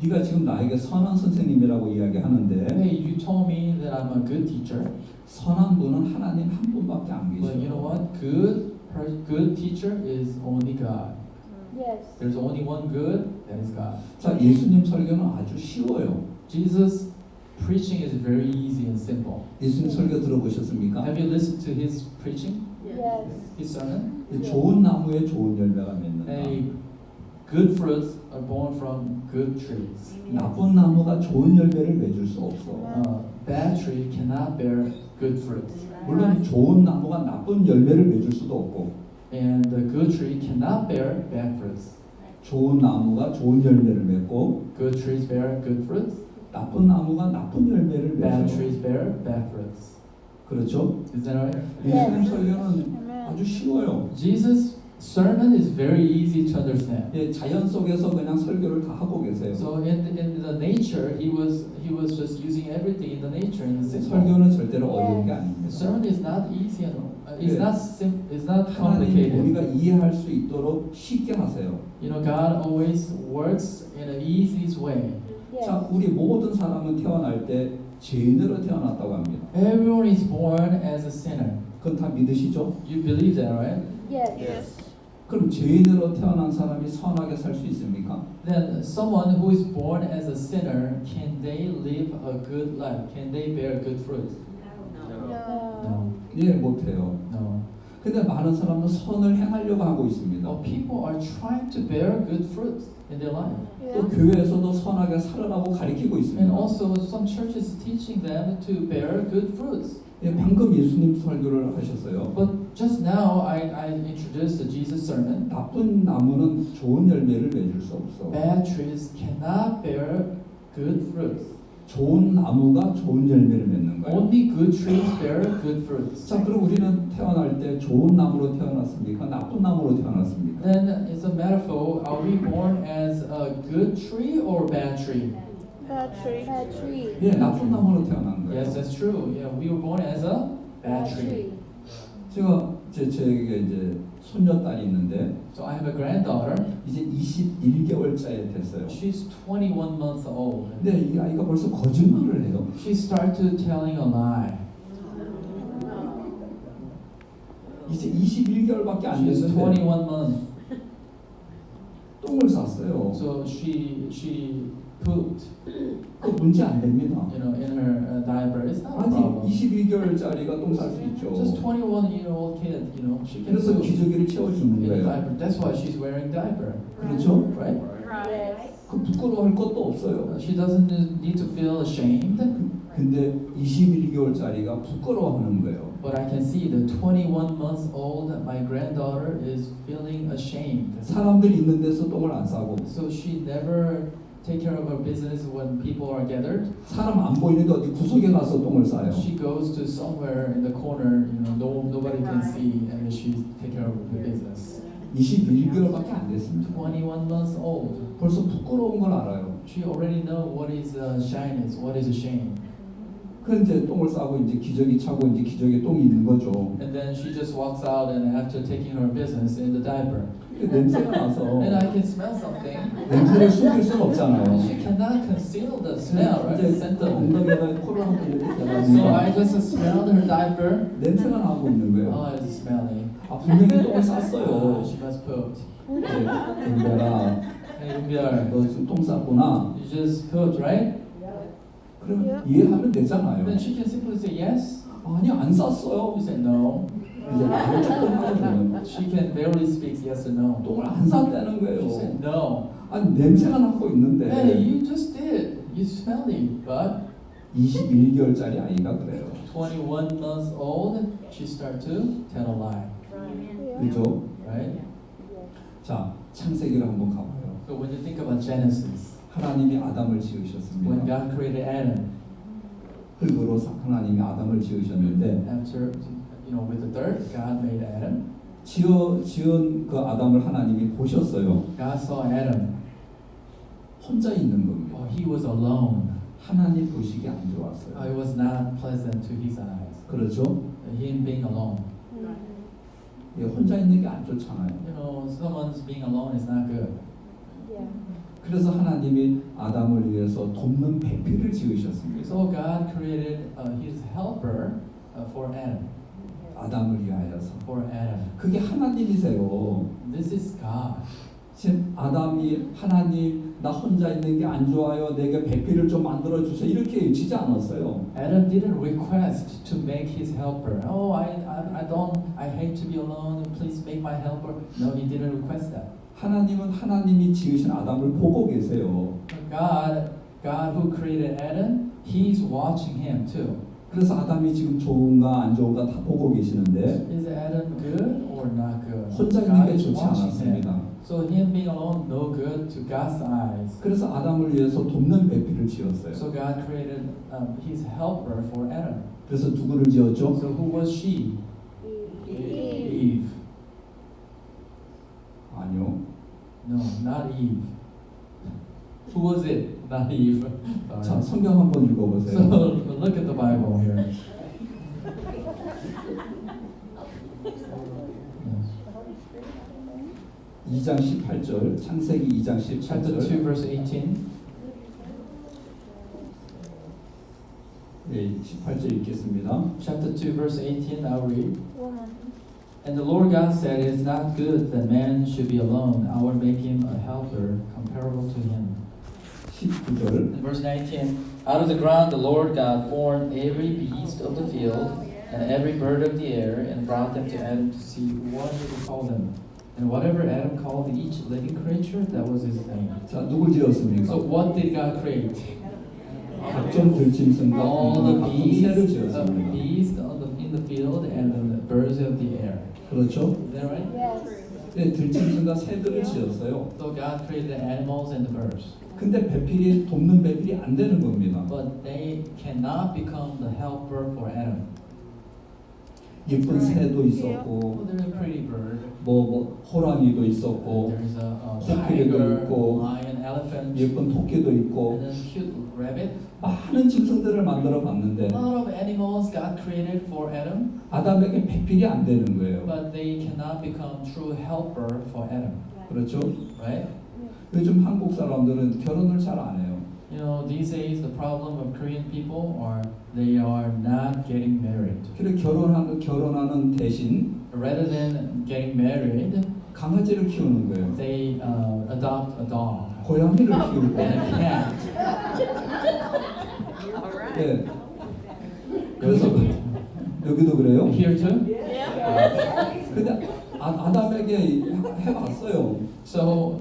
네가 지금 나에게 선한 선생님이라고 이야기하는데 Hey, you told me that I'm a good teacher, 선한 분은 하나님 한 분밖에 안 but you know 계셔요. what? Good teacher is only God. There's only one good, that is God. 자, 예수님 설교는 아주 쉬워요. Jesus' preaching is very easy and simple. 예수님 설교 들어보셨습니까? Have you listened to his preaching? His sermon? 좋은 나무에 좋은 열매가 맺는다. Hey, good fruits are born from good trees. 나쁜 나무가 좋은 열매를 맺을 수 없어. Bad tree cannot bear good fruits. 물론 좋은 나무가 나쁜 열매를 맺을 수도 없고 And the good tree cannot bear bad fruits. 좋은 나무가 좋은 열매를 맺고 Good trees bear good fruits. 나쁜 나무가 나쁜 열매를 Bad 맺어요. trees bear bad fruits. 그렇죠? Is that right? 예수님 설교는 아주 쉬워요. Jesus' sermon is very easy to understand. 예, 자연 속에서 그냥 설교를 다 하고 계세요. So in the nature, he was just using everything in the nature in the simple. 설교는 절대로 어려운 게 The 아닙니다. sermon is not easy at all. It's Yeah. it's not 하나님 complicated. 우리가 이해할 수 있도록 쉽게 하세요. You know, God always works in an easiest way. 자, 우리 모든 사람은 태어날 때 죄인으로 태어났다고 합니다. Everyone is born as a sinner. 그건 다 믿으시죠? You believe that, right? Yes. 그럼 죄인으로 태어난 사람이 선하게 살 수 있습니까? Then someone who is born as a sinner, can they live a good life? Can they bear good fruit? No. 예, 못해요. No. 근데 많은 사람은 선을 행하려고 하고 있습니다. Well, people are trying to bear good fruit in their life. 또 교회에서도 선하게 살으라고 가르치고 And 있습니다. also some churches teaching them to bear good fruits. 예, 방금 예수님 설교를 하셨어요. But just now I introduced the Jesus sermon. 나쁜 나무는 좋은 열매를 맺을 수 없어. Bad trees cannot bear good fruits. 좋은 나무가 좋은 열매를 맺는 거예요. Only good trees bear good fruits. 자, 그럼 우리는 태어날 때 좋은 나무로 태어났습니까? 나쁜 나무로 태어났습니까? Then it's a metaphor. Are we born as a good tree or bad tree? Bad tree. 예, 나쁜 나무로 태어난 거예요. Yes, that's true. Yeah, we were born as a bad tree. 제가 제게 이제 손녀딸이 있는데 So I have a granddaughter. 이제 21개월째 됐어요. She's 21 months old. 근데 이 아이가 벌써 거짓말을 해요. She started telling a lie. 이제 21개월밖에 안 She's 됐는데 21 months. 똥을 쌌어요. So she pooped, 그 문제 안 됩니다. you know, in her diaper. It's not a 아니 problem. 22개월짜리가 똥 쌀 수 있죠. Just 21-year-old kid, you know, she can 그래서 poop 기저귀를 채워주는 in a 거예요. diaper. That's why she's wearing diaper, 그렇죠? right? 그 부끄러워할 것도 없어요. She doesn't need to feel ashamed. 근데 21개월짜리가 부끄러워하는 거예요. But I can see the 21 months old, my granddaughter is feeling ashamed. 사람들이 있는 데서 똥을 안 싸고 So she never take care of her business when people are gathered. 사람 안 보이는데 어디 구석에 가서 똥을 싸요. She goes to somewhere in the corner, you know, nobody can see, and then she take care of her business. 21개월밖에 안 됐습니다. 21 months old. 벌써 부끄러운 걸 알아요. She already know what is shyness, what is shame. 그 이제 똥을 싸고 이제 기저귀 차고 이제 기저귀에 똥이 있는 거죠. And then she just walks out, and after taking her business in the diaper, 그 냄새가 나서 and I can smell something. 냄새를 숨길 수는 없잖아요. She cannot conceal the smell, right? The 이제 scent of. 엉덩이에다 코를 하고 이렇게 So 대가지고 I just smelled her diaper. 냄새가 나고 있는 거예요. Oh, it's smelly. 아 분명히 똥을 Oh, 쌌어요. she must pooped. 은별아, Hey, 은별, 너 지금 똥 쌌구나. you just pooped, right? 그러면 이해하면 되잖아요. Then she can simply say yes. 아니 안 쌌어요. You say no. 이제 말을 조금 하거든요. She can barely speak yes or no. 똥을 안 쌌다는 She said 거예요. no. 아니 냄새가 나고 Hey, 있는데 you just did. You smelly. But 21개월짜리 아이가 그래요. 21 months old, she start to tell a lie, 그죠? right? 자, 창세기를 한번 가봐요. So when you think about Genesis, 하나님이 아담을 when 지으셨습니다. God created Adam, 흙으로 하나님이 아담을 지으셨는데 after, you know, with the dirt, God made Adam. 지은 그 아담을 하나님이 보셨어요. God saw Adam. 혼자 있는 겁니다. Oh, he was alone. 하나님 보시기 안 It 좋았어요. was not pleasant to his eyes. 그렇죠? Him being alone. 예, 혼자 있는 게 안 좋잖아요. You know, someone's being alone is not good. 그래서 하나님이 아담을 위해서 돕는 배필을 지으셨습니다. So God created his helper for Adam. 아담을 위하여서. For Adam. 그게 하나님이세요. This is God. 지금 아담이 하나님 나 혼자 있는 게 안 좋아요. 내게 배필을 좀 만들어 주세요. 이렇게 외치지 않았어요. Adam didn't request to make his helper. Oh, I hate to be alone. Please make my helper. No, he didn't request that. 하나님은 하나님이 지으신 아담을 보고 계세요. God who created Adam, he's watching him too. 그래서 아담이 지금 좋은가 안 좋은가 다 보고 계시는데 Is Adam good or not good? 혼자 있는 God 게 is 좋지 watching him. 않았습니다. So him being alone, no good to God's eyes. 그래서 아담을 위해서 돕는 배필을 지었어요. So God created his helper for Adam. 그래서 누구를 지었죠? So who was she? Eve. No, not Eve. Who was it? Not Eve. 자, 성경 한번 So 읽어보세요. look at the Bible here. 2장 18절, 창세기 2장 Chapter 2, 18절. verse 18. 네, 18절 읽겠습니다. Chapter 2, verse 18, I'll read. Woman. And the Lord God said, It is not good that man should be alone. I will make him a helper comparable to him. 19절. In verse 19, out of the ground the Lord God formed every beast of the field and every bird of the air and brought them to Adam to see what he would call them. And whatever Adam called each living creature, that was his name. 자, 누굴 지었습니까? So what did God create? 각종 들짐승과 All 곰과 the 각종 새를 beasts 지었습니다. in the field and the birds of the air. 그렇죠? Is that right? Yes. 네, 들짐승과 새들을 지었어요. So God created the animals and the birds. 근데 배필이 돕는 배필이 안 되는 겁니다. But they cannot become the helper for Adam. 예쁜 새도 Oh, 있었고, there's a pretty bird. 뭐 호랑이도 있었고, There's a 코끼리도 tiger, 있고, lion, elephant, 예쁜 토끼도 있고, and then cute rabbit. 많은 짐승들을 만들어 봤는데 A lot of animals God created for Adam, 아담에게 배필이 안 되는 거예요. but they cannot become true helper for Adam, 그렇죠? right? 요즘 한국 사람들은 결혼을 잘 안 해요. You know, these days the problem of Korean people are they are not getting married. 그래 결혼하는 대신 Rather than getting married, 강아지를 키우는 거예요. they adopt a dog 고양이를 키우고. and a cat. 네. 그래서 여기도 그래요. Here too. 근데 아담에게 해봤어요. So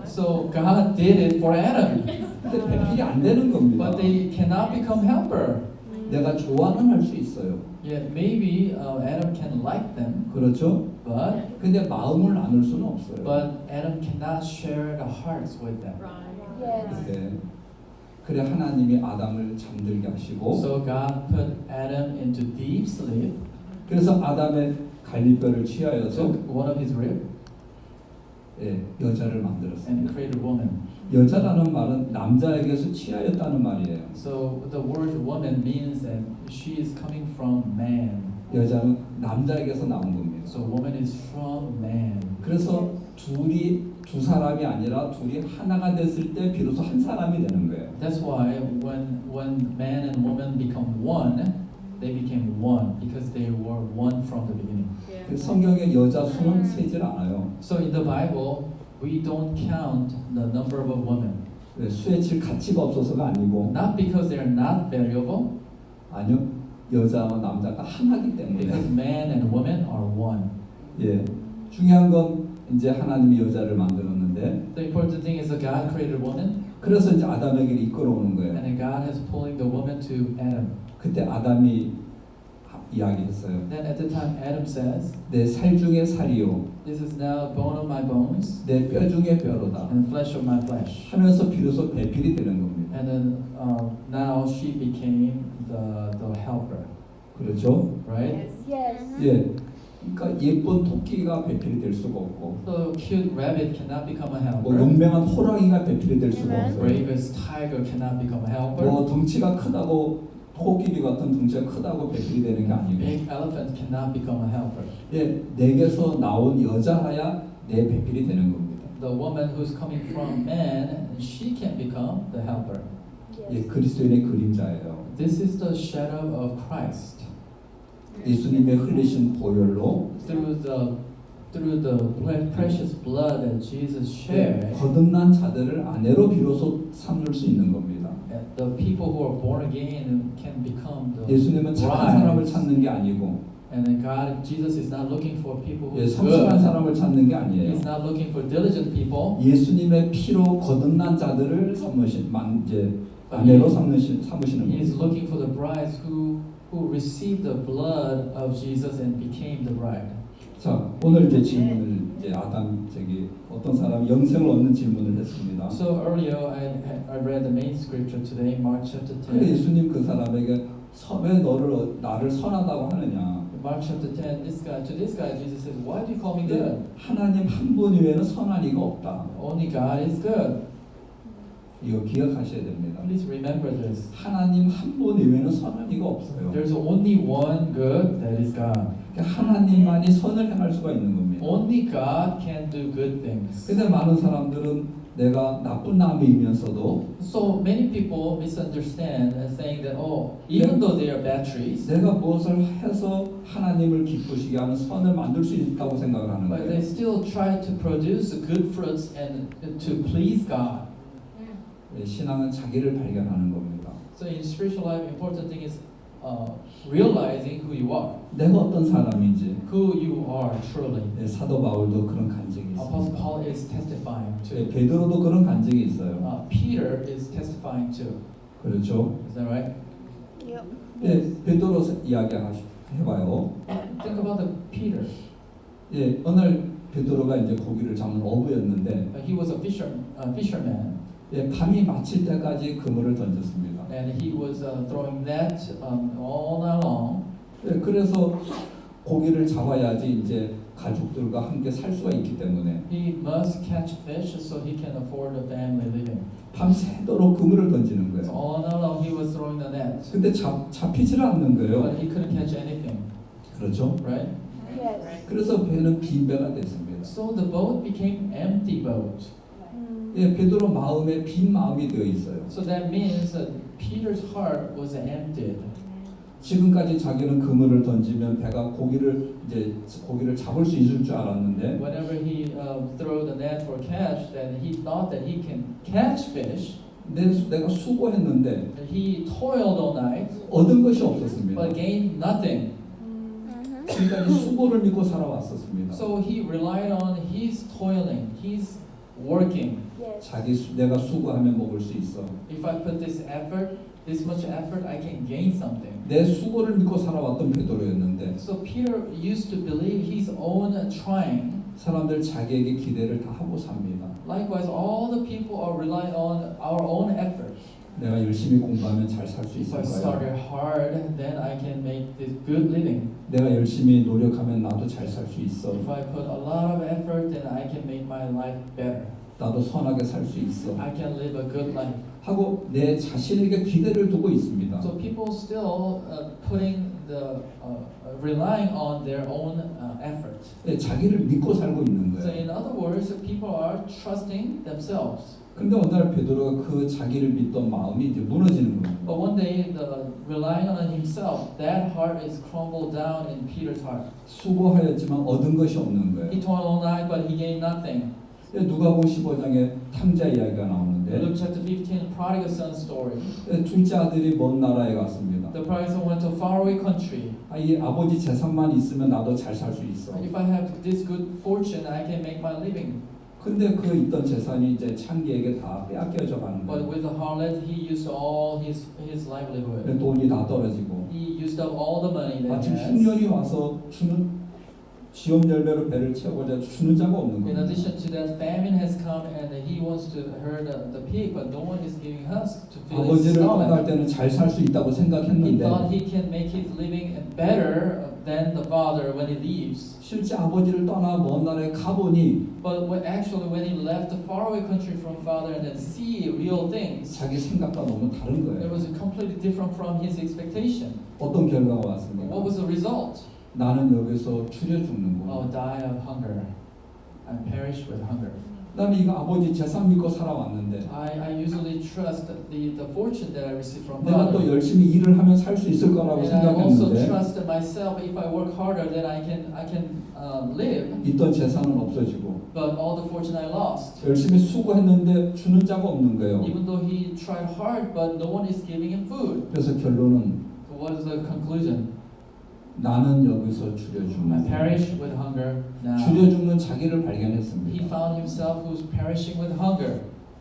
God did it for Adam, 근데 배필이 안 되는 겁니다. but they cannot become helper. 내가 좋아는 할 수 있어요. Yeah, maybe Adam can like them, 그렇죠? but 근데 마음을 나눌 수는 없어요. Adam cannot share the hearts with them. Yes. 네. 그래 하나님이 아담을 잠들게 하시고 So God put Adam into deep sleep, 그래서 아담의 갈비뼈를 취하여서 took one of his rib, 예, 여자를 and 만들었습니다. created a woman. 여자라는 말은 남자에게서 취하였다는 말이에요. So the word woman means that she is coming from man. 여자는 남자에게서 나온 겁니다. So woman is from man. 그래서 두 사람이 아니라 둘이 하나가 됐을 때 비로소 한 사람이 되는 거예요. That's why when man and woman become one, they became one because they were one from the beginning. 그 성경의 여자 수는 세질 않아요. So in the Bible, we don't count the number of women. 네, 수에 칠 가치가 없어서가 아니고 Not because they are not valuable, 아니요 여자와 남자가 하나이기 때문에 because man and woman are one. 예 중요한 건 이제 하나님이 여자를 만들었는데 The important thing is that God created woman, 그래서 이제 아담에게 이끌어오는 거예요. and then God is pulling the woman to Adam. 그때 아담이 이야기했어요. Then at the time Adam says, 내 살 중에 살이요, "This is now bone of my bones 내 뼈 중에 뼈로다. and flesh of my flesh." 하면서 비로소 배필이 되는 겁니다. And then now she became the helper, 그렇죠? right? Yes. 예. 그러니까 예쁜 토끼가 배필이 될 수가 없고, So cute rabbit cannot become a 뭐 helper. 용맹한 호랑이가 배필이 될 수가 Amen. 없어요. Bravest tiger cannot become a helper. 뭐 덩치가 크다고 코끼리 같은 덩치가 크다고 배필이 되는 게 아니고, Big elephant cannot become a helper. 예, 내게서 나온 여자라야 내 배필이 되는 겁니다. The woman who's coming from man, she can become the helper. 예, 그리스도인의 그림자예요. This is the shadow of Christ. 예수님의 흘리신 보혈로 Through the precious blood that Jesus shared, 거듭난 자들을 아내로 비로소 삼을 수 있는 겁니다. the people who are born again can become the 예수님은 착한 사람을 brides. 찾는 게 아니고, And then Jesus is not looking for people who 예, is 성실한 good. 사람을 찾는 게 아니에요. He's not looking for diligent people. 예수님의 피로 거듭난 자들을 이제 아내로 삼으시는 He is 겁니다. looking for the brides who received the blood of Jesus and became the bride. 자, 오늘 이제 질문을 이제 어떤 사람이 영생을 얻는 질문을 했습니다. So earlier I read the main scripture today, Mark chapter 그래 10. 예수님 그 사람에게 왜 나를 선하다고 하느냐? Mark chapter 10, this guy, Jesus said, why do you call me good? 하나님 한 분 외에는 선한 이가 없다. Only God is good. 이거 기억하셔야 됩니다. Please remember this. 하나님 한 분 외에는 선한 이가 없어요. There's only one good, that is God. 그러니까 하나님만이 선을 행할 수가 있는 겁니다. Only God can do good things. 근데 많은 사람들은 내가 나쁜 남이면서도 So many people misunderstand and saying that, oh, even though they are bad trees, 내가 무엇을 해서 하나님을 기쁘시게 하는 선을 만들 수 있다고 생각을 하는 but they 거예요. still try to produce good fruits and to please God. 신앙은 자기를 발견하는 겁니다. So in spiritual life, important thing is realizing who you are, 내가 어떤 사람인지. who you are truly. 사도 바울도 그런 간증이 Apostle 있습니다. Paul is testifying to. 베드로도 그런 간증이 있어요. Peter is testifying to. 그렇죠? Is that right? Yep. 베드로 이야기 해봐요. Think about the Peter. 오늘 베드로가 이제 고기를 잡는 어부였는데 He was a fisherman, 밤이 맞힐 때까지 그물을 던졌습니다. and he was throwing net all night long. 그래서 고기를 잡아야지 이제 가족들과 함께 살 수가 있기 때문에 He must catch fish so he can afford a family living. 밤새도록 그물을 던지는 So 거예요. all night long he was throwing the net, 근데 잡히질 않는 거예요. but he couldn't catch anything. 그렇죠? Right? Yes. 그래서 배는 빈 배가 됐습니다. So the boat became empty boat. 베드로 마음에 빈 마음이 되어 있어요. So that means that Peter's heart was emptied. 지금까지 자기는 그물을 던지면 배가 고기를 잡을 수 있을 줄 알았는데 Whenever he threw the net for catch, then he thought that he can catch fish. 내가 수고했는데 He toiled all night, 얻은 것이 없었습니다. but gained nothing. 지금까지 수고를 믿고 살아왔었습니다. So he relied on his toiling, his working. Yes. 내가 수고하면 먹을 수 있어. If I put this much effort, I can gain something. 내 수고를 믿고 살아왔던 베드로였는데 So Peter used to believe his own trying. 사람들 자기에게 기대를 다 하고 삽니다. Likewise, all the people are relying on our own effort. 내가 열심히 공부하면 잘 살 수 If 있을 I 거야. started hard, then I can make this good living. 내가 열심히 노력하면 나도 잘 살 수 있어. If I put a lot of effort, then I can make my life better. 나도 선하게 살 수 있어. I can live a good life. 하고 내 자신에게 기대를 두고 있습니다. So people still relying on their own effort. 자기를 믿고 살고 있는 So 거예요. in other words, people are trusting themselves. 근데 어느 날 베드로가 그 자기를 믿던 마음이 이제 무너지는 거예요. But one day, relying on himself, that heart is crumbled down in Peter's heart. 수고하였지만 얻은 것이 없는 거예요. He toiled all night, but he gained nothing. 누가복음 15장에 탕자 이야기가 나오는데 Luke chapter 15, prodigal son story. 둘째 아들이 먼 나라에 갔습니다. The prodigal son went to a faraway country. 이 아버지 재산만 있으면 나도 잘 살 수 있어. If I have this good fortune, I can make my living. 근데 그 있던 재산이 이제 창기에게 다 빼앗겨져 가는 But 거예요. with the harlot, he used all his livelihood. 돈이 다 떨어지고 He used up all the money that 마침 he has. 흉년이 와서 시험 열매로 배를 채우고자 주는 자가 없는 In 거예요. addition to that, famine has come and he wants to herd the pig, but no one is giving us to fill his 아버지를 떠날 stomach. 때는 잘 살 수 있다고 He 생각했는데 thought he can make his living better than the father when he leaves. 실제 아버지를 떠나 먼 나라에 가보니 But when he left the faraway country from father and then see real things, 자기 생각과 너무 다른 it 거예요. was completely different from his expectation. 어떤 결과가 왔습니까? What was the result? 나는 여기서 추려 죽는구나. Oh, die of hunger. I perish with hunger. 나는 이거 아버지 재산 믿고 살아왔는데 I usually trust the fortune that I receive from 내가 또 father. 열심히 일을 하면 살 수 있을 거라고 And I also 생각했는데 trust that myself. If I work harder, then I can live. 있던 재산은 없어지고 But all the fortune I lost. 열심히 수고했는데 주는 자가 없는 거예요. Even though he tried hard, but no one is giving him food. 그래서 결론은 So what is the conclusion? 나는 여기서 추려 I 죽는 perish with hunger now. 추려 죽는 자기를 He 발견했습니다. found himself who's perishing with hunger.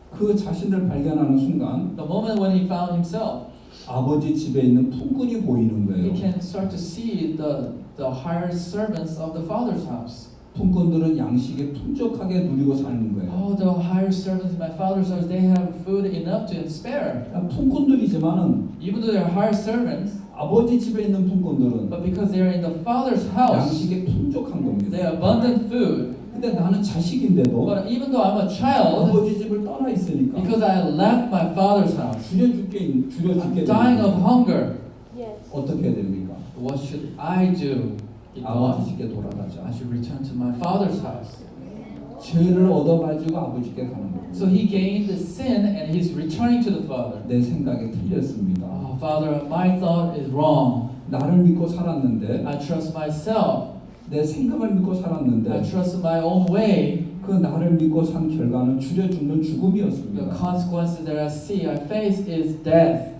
그 자신을 발견하는 순간 The moment when he found himself, 아버지 집에 있는 품꾼이 보이는 he 거예요. can start to see the hired servants of the father's house. 품꾼들은 양식에 풍족하게 누리고 사는 거예요. Oh, the hired servants in my father's house, they have food enough to spare. 품꾼들이지만은 Even though they're hired servants, 아버지 집에 있는 분들은 But because they are in the Father's house, 양식이 풍족한 겁니다. they have abundant food. 근데 나는 자식인데도 But even though I'm a child, 아버지 집을 떠나 있으니까 because I left my father's house, 줄여 죽게 I'm dying of hunger. Yes. 어떻게 해야 됩니까? What should I do? 아버지 집에 돌아가자. I should return to my father's house. 죄를 얻어가지고 아버지께 가는 거예요. So he gained the sin and he's returning to the father. 내 생각이 틀렸습니다. Oh, Father, my thought is wrong. 나를 믿고 살았는데 I trust myself. 내 생각을 믿고 I 살았는데 trust my own way. 그 나를 믿고 산 결과는 줄여 죽는 The 죽음이었습니다. consequences that I face is death.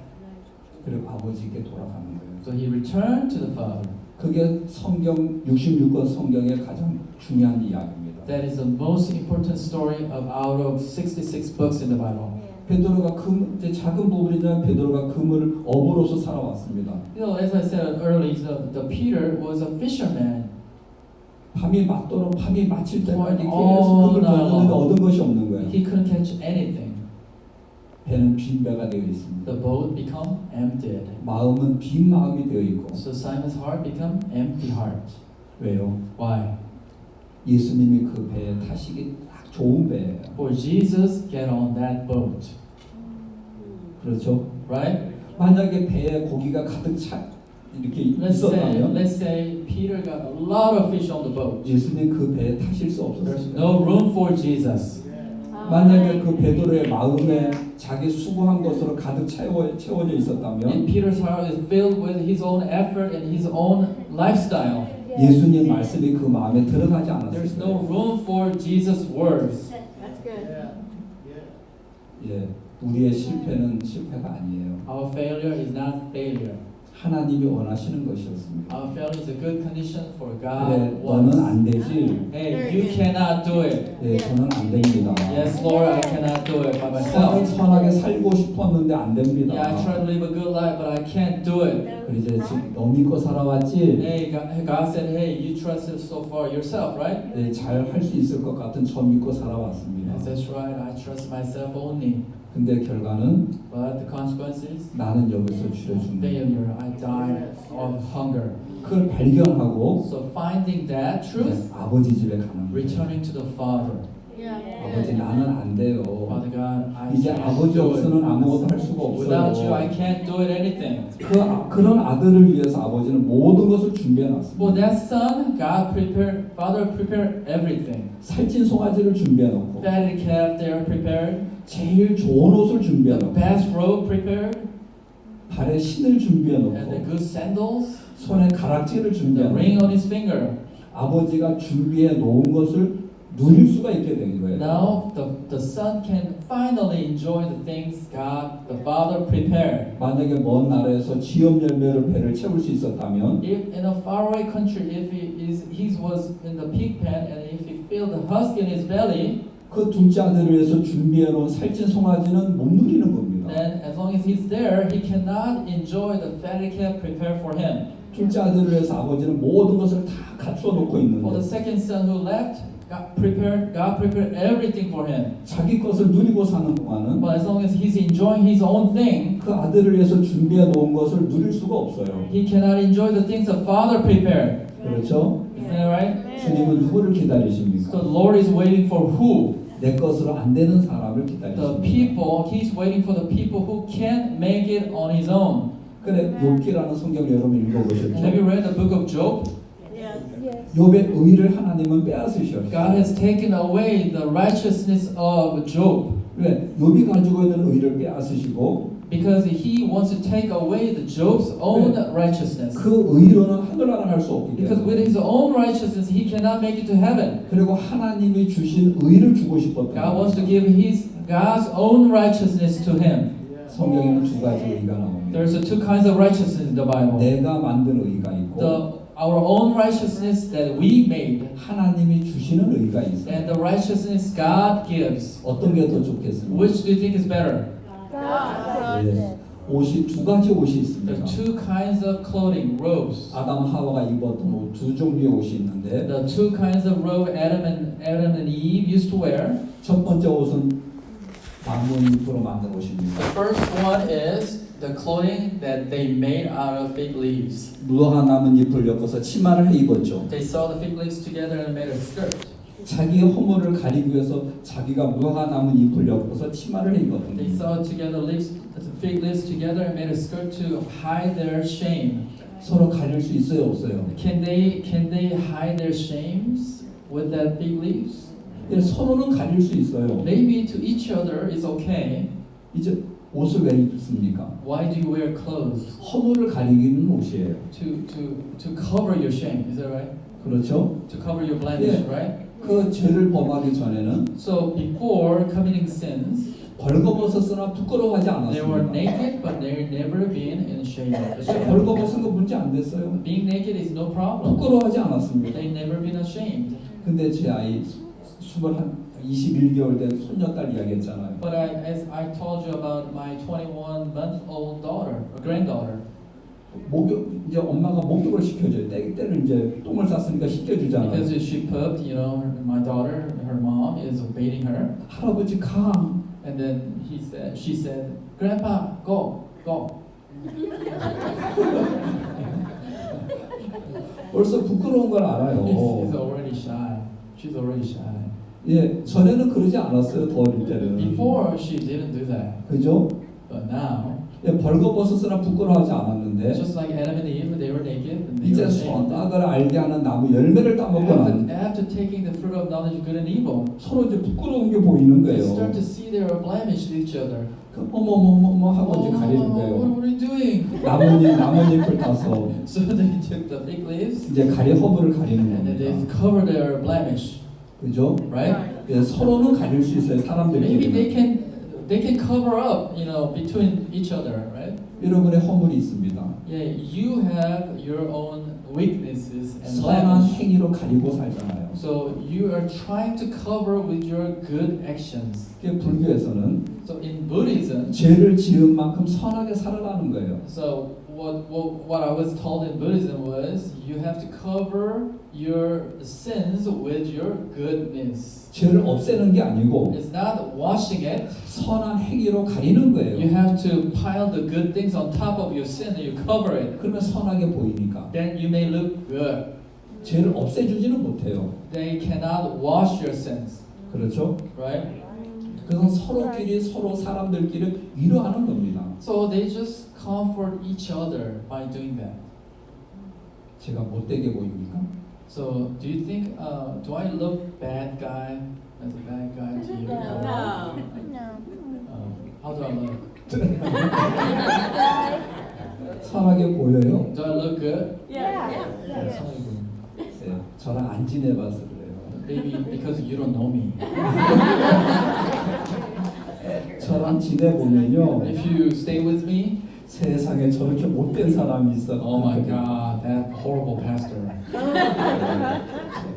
그리고 아버지께 돌아가는 거예요. So he returned to the father. 그게 성경 66권 성경의 가장 중요한 이야기입니다. That is the most important story out of 66 books in the Bible. 베드로가 이제 작은 부분이지만 베드로가 그물을 어부로서 살아왔습니다. You know, as I said earlier, the Peter was a fisherman. 밤이 맞도록 밤이 맞힐 때까지 계속 Oh, 그물 no. 던졌는데 얻은 것이 없는 거예요. He couldn't catch anything. 배는 빈 배가 되어 있습니다. The boat become emptied. 마음은 빈 마음이 되어 있고 So Simon's heart become empty heart. 왜요? Why? 예수님이 그 배에 타시기 딱 좋은 배예요. For Jesus get on that boat, 그렇죠? right? 만약에 배에 고기가 가득 차 이렇게 있었다면 Let's say Peter got a lot of fish on the boat. 예수님 그 배에 타실 수 There's 없었어요. no room for Jesus. 만약에 그 베드로의 마음에 자기 수고한 것으로 가득 채워져 If 있었다면 Peter's heart is filled with his own effort and his own lifestyle, 예수님 말씀이 그 마음에 들어가지 there's no 않았어요. room for Jesus' words. That's good. 예, 우리의 실패는 실패가 아니에요. Our failure is not failure. 하나님이 원하시는 것이었습니다. Our failure is a good condition for 그래, God. 너는 wants. 안 되지. Hey, you cannot do it. 예, 저는 안 됩니다. Yes, Lord, I cannot do it by 저는 myself. 선하게 살고 싶었는데 안 됩니다. Yeah, I try to live a good life, but I can't do it. 그래 이제 지금 너 믿고 살아왔지. Hey, God said, hey, you trusted so far yourself, right? 네, 잘 할 수 있을 것 같은 저 믿고 살아왔습니다. Yes, that's right. I trust myself only. 근데 결과는 But the consequences, 나는 여기서 줄여 죽는 거예요. failure. I die of hunger. 그걸 발견하고 So finding that 이제 truth, 아버지 집에 가는 거예요. returning to the Father. 아버지 나는 안 돼요. Father God, I 이제 can't 아버지 do 없이는 it. 아무것도 할 수가 Without you, I 없어요. can't do it anything. 그런 아들을 위해서 아버지는 모든 것을 준비해 For 놨습니다. that son, Father prepared everything. 살찐 송아지를 준비해 놓고 Fatted calf, they are prepared. 제일 좋은 옷을 준비해 The 놓고 best robe prepared, 발에 신을 준비해 and the 놓고 good sandals, 손에 가락지를 준비해 the ring 놓고 on his finger. 아버지가 준비해 놓은 것을 누릴 수가 있게 된 거예요. Now the son can finally enjoy the things God, the Father prepared. 만약에 먼 나라에서 지엄 열매로 배를 채울 수 있었다면 If in a faraway country, if he was in the pig pen and if he filled the husk in his belly, 그 둘째 아들을 위해서 준비해 놓은 살찐 송아지는 못 누리는 겁니다. then as long as he's there, he cannot enjoy the fatted calf prepared for him. 둘째 아들을 위해서 아버지는 모든 것을 다 갖춰 놓고 For the 있는데 second son who left, God prepared everything for him. 자기 것을 누리고 사는 동안은 But as long as he's enjoying his own thing, 그 아들을 위해서 준비해 놓은 것을 누릴 수가 없어요. he cannot enjoy the things the Father prepared. 그렇죠? Isn't that right? 주님은 누구를 So 기다리십니까? the Lord is waiting for who? 내 것으로 안 되는 사람을 The 기다리십니다. people. He's waiting for the people who can't make it on his own. 그래 욥기라는 성경 여러분 Have 읽어보셨죠? you read the book of Job? Yes. 욥의 의를 하나님은 빼앗으셨어요. God has taken away the righteousness of Job 왜? 욥이 가지고 있는 의를 빼앗으시고 because he wants to take away the Job's own righteousness. 그 의로는 하늘나라 갈 수 없기 Because with 때문에 his own righteousness, he cannot make it to heaven. 그리고 하나님이 주신 의를 주고 싶었던 God wants to 거예요. give God's own righteousness to him. 성경에는 두 가지 의가 나옵니다. There's two kinds of righteousness in the Bible. 내가 만든 의가 있고 Our own righteousness that we made, 하나님이 주시는 의가 있어요. and the righteousness God gives. 어떤 게 더 좋겠습니까? Which do you think is better? 예, 옷이 두 가지 옷이 There 있습니다. are two kinds of clothing, robes. 아담 하와가 입었던 옷 두 종류의 옷이 있는데 The two kinds of robe Adam and Eve used to wear. 첫 번째 옷은 나뭇잎으로 만든 옷입니다. The first one is the clothing that they made out of fig leaves. 무화과 나뭇잎을 엮어서 치마를 해 입었죠. They saw the fig leaves together and made a skirt. 자기의 허물을 가리기 위해서 자기가 무화과 나뭇잎을 엮어서 치마를 해 They 입었던 saw together leaves, the fig leaves together and made a skirt to hide their shame. 서로 가릴 수 있어요, 없어요? Can they hide their shames with that fig leaves? 예, 서로는 가릴 수 있어요. Maybe to each other is okay. 이제 옷을 왜 입습니까? Why do you wear clothes? 허물을 가리기는 옷이에요. To cover your shame, is that right? 그렇죠? To cover your blemish, Yeah. right? 그 죄를 범하기 전에는 So before committing sins, 벌거벗었으나 부끄러워하지 they were 않았습니다. naked, but they never been in shame. 벌거벗은 거 문제 안 됐어요. Being naked is no problem. 부끄러워하지 않았습니다. They never been ashamed. 근데 제 아이 21개월 된 손녀딸 이야기했잖아요. But as I told you about my 21-month-old daughter, or granddaughter, 목욕 이제 엄마가 목욕을 시켜줘요. 때를 이제 똥을 쌌으니까 씻겨주잖아요. because she pooped, my daughter, her mom is bathing her, 할아버지 가. and then she said, Grandpa, go. 벌써 부끄러운 걸 He's 알아요. already shy. She's already shy. 예, 전에는 그러지 않았어요. 더 어릴 때는. Before she didn't do that, 그죠? but now, 예, 벌거벗었으나 부끄러워하지 않았는데 just like Adam and Eve, they were naked. And they 이제 were ashamed. 선악을 알게 하는 나무 열매를 따먹고 난 After taking the fruit of knowledge of good and evil, 서로 이제 부끄러운 게 보이는 they 거예요. start to see their blemish to each other. 그 어머머머머 하고 이제 가리는 What 거예요. are we doing? 나뭇잎을 따서 So they took the fig leaves 이제 허물을 가리는 and then they 겁니다. covered their blemish, 그죠? right? 예, 서로는 가릴 수 있어요. Maybe they 사람들끼리. can cover up, between each other, right? 여러분의 허물이 있습니다. Yeah, you have your own weaknesses and 선한 blemish. 행위로 가리고 살잖아요. So you are trying to cover with your good actions. 그게 불교에서는 So in Buddhism, 죄를 지은 만큼 선하게 살아가는 거예요. so what I was told in Buddhism was you have to cover your sins with your goodness. 죄를 없애는 게 아니고 It's not washing it. 선한 행위로 가리는 You 거예요. have to pile the good things on top of your sin and you cover it. 그러면 선하게 보이니까 Then you may look good. 죄를 없애주지는 못해요. They cannot wash your sins, 그렇죠? right? 그래서 서로끼리 서로 사람들끼리 위로하는 겁니다. So they just comfort each other by doing that. 제가 못되게 보입니까? So do you think, do I look bad guy as a bad guy to you? No. How do I look? 선하게 보여요? Do I look good? Yeah. 성하게 보입니다. 네, 저랑 안 지내봐서 그래요. Maybe because you don't know me. 저랑 지내보면요, If you stay with me, 세상에 저렇게 못된 사람이 있어. oh my God, that horrible pastor.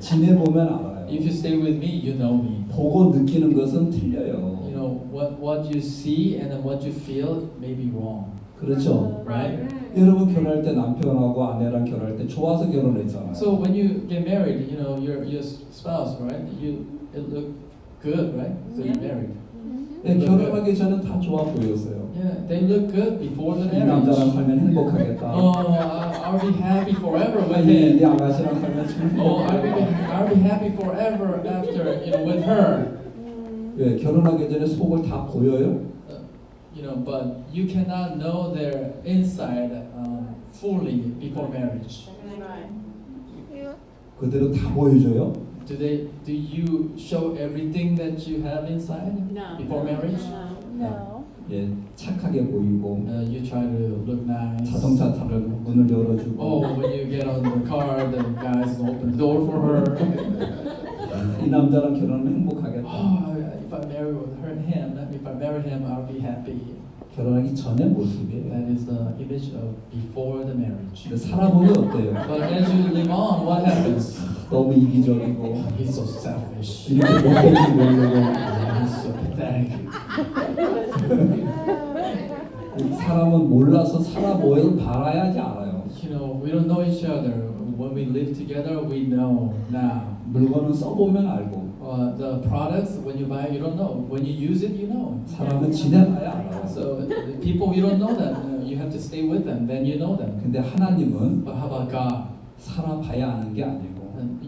지내보면 알아요. If you stay with me, you know me. 보고 느끼는 것은 틀려요. You know what you see and then what you feel may be wrong, 그렇죠? right? 여러분 결혼할 때 남편하고 아내랑 결혼할 때 좋아서 결혼했잖아요. So when you get married, your spouse, right? It look good, right? So you married. 네, 결혼하기 전에 다 좋아 보였어요. Yeah, they look good before the 이 남자랑 marriage. 살면 행복하겠다. I'll be happy forever with 이 him. 아가씨랑 살면 참 Oh, 행복하겠다. I'll be happy forever after, with her. 왜 결혼하기 전에 속을 다 보여요? But you cannot know their inside fully before marriage. 그대로 다 보여줘요? Do you show everything that you have inside No. before marriage? No. 예, 착하게 보이고 You try to look nice. 자동차 타면 문을 열어주고 Oh, when you get on the car, the guys open the door for her. 이 남자랑 결혼은 행복하겠다. Oh, if I marry if I marry him, I'll be happy. 결혼하기 전의 모습이에요. That is the image of before the marriage. 근데 살아보면 어때요? But as you live on, what happens? 너무 이기적이고 He's so selfish. 이렇게 못되게 보이고 He's so pathetic. 사람은 몰라서 살아보여 봐야지 알아요. We don't know each other. When we live together, we know now. 물건은 써보면 알고 the products when you buy, you don't know. When you use it, you know. 사람은 지내봐야 알아요. So the people, you don't know them. You have to stay with them. Then you know them. 근데 하나님은 But how about God? 살아봐야 아는 게 아니고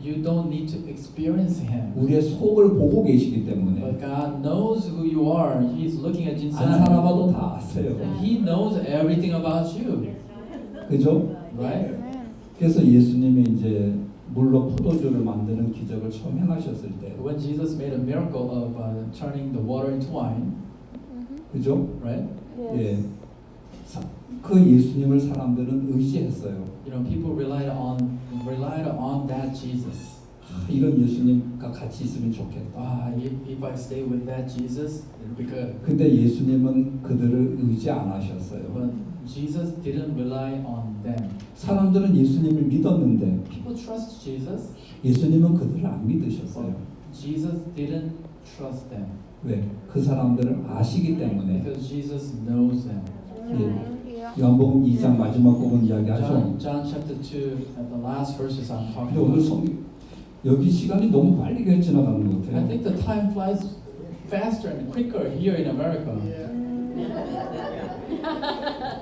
You don't need to experience Him. 우리의 속을 보고 계시기 때문에 But God knows who you are. He's looking at 안 inside. 살아봐도 다 아세요. He knows everything about you, 그죠? right? 그래서 예수님이 이제 물로 포도주를 만드는 기적을 처음 행하셨을 때, When Jesus made a miracle of turning the water into wine, 그죠? right? 예. 그 예수님을 사람들은 의지했어요. You know, people relied on that Jesus. 이런 예수님과 같이 있으면 좋겠다. If I stay with that Jesus, it'll be good. 근데 예수님은 그들을 의지 안 하셨어요. But Jesus didn't rely on them. 사람들은 예수님을 믿었는데 People trust Jesus, 예수님은 그들을 안 믿으셨어요. but Jesus didn't trust them 왜? 그 사람들을 아시기 때문에. because Jesus knows them. 예. 요한복음 2장 마지막 부분 이야기하죠. John chapter 2, the last verses I'm talking 근데 오늘 about. 여기 시간이 너무 빨리 지나가는 것 I 같아요. think the time flies faster and quicker here in America.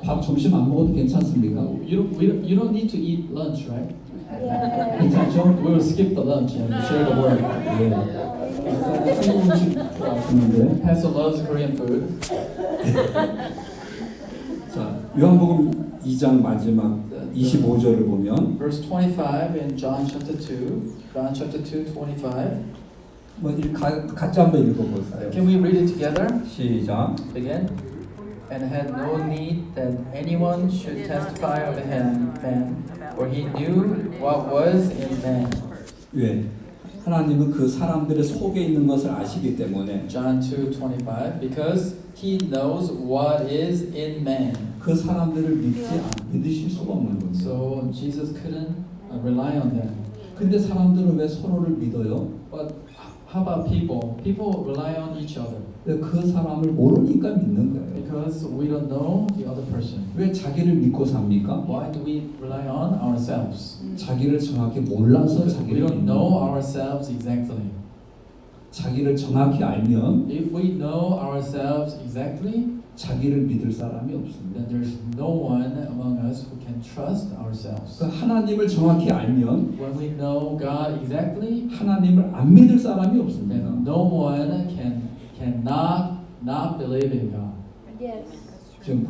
밥 점심 안 먹어도 괜찮습니까? You don't need to eat lunch, right? 괜찮죠? We'll skip the lunch and share the word. 예. 한국 음식 좋아하시는데. Pastor loves Korean food. 자, 요한복음 2장 마지막 25절을 보면 Verse 25 in John chapter 2. John chapter 2, 25. 뭐 같이 한번 읽어보세요. Can we read it together? 시작. Again. And had no need that anyone should testify of him then, for he knew what was in man. 왜? 하나님은 그 사람들의 속에 있는 것을 아시기 때문에 John 2:25 because he knows what is in man. 그 사람들을 믿으실 수가 없는 거예요. So Jesus couldn't rely on them. 근데 사람들은 왜 서로를 믿어요? But how about people? People rely on each other 왜 그 사람을 모르니까 믿는 거예요. because we don't know the other person. 왜 자기를 믿고 삽니까? Why do we rely on ourselves? 자기를 정확히 몰라서 Because we 자기를 don't 믿는 know 거예요. ourselves exactly. 자기를 정확히 알면 If we know ourselves exactly, 자기를 믿을 사람이 없습니다. then there's no one among us who can trust ourselves. 그 하나님을 정확히 알면 When we know God exactly, 하나님을 안 믿을 사람이 없습니다. then no one cannot believe in God. Yes. 지금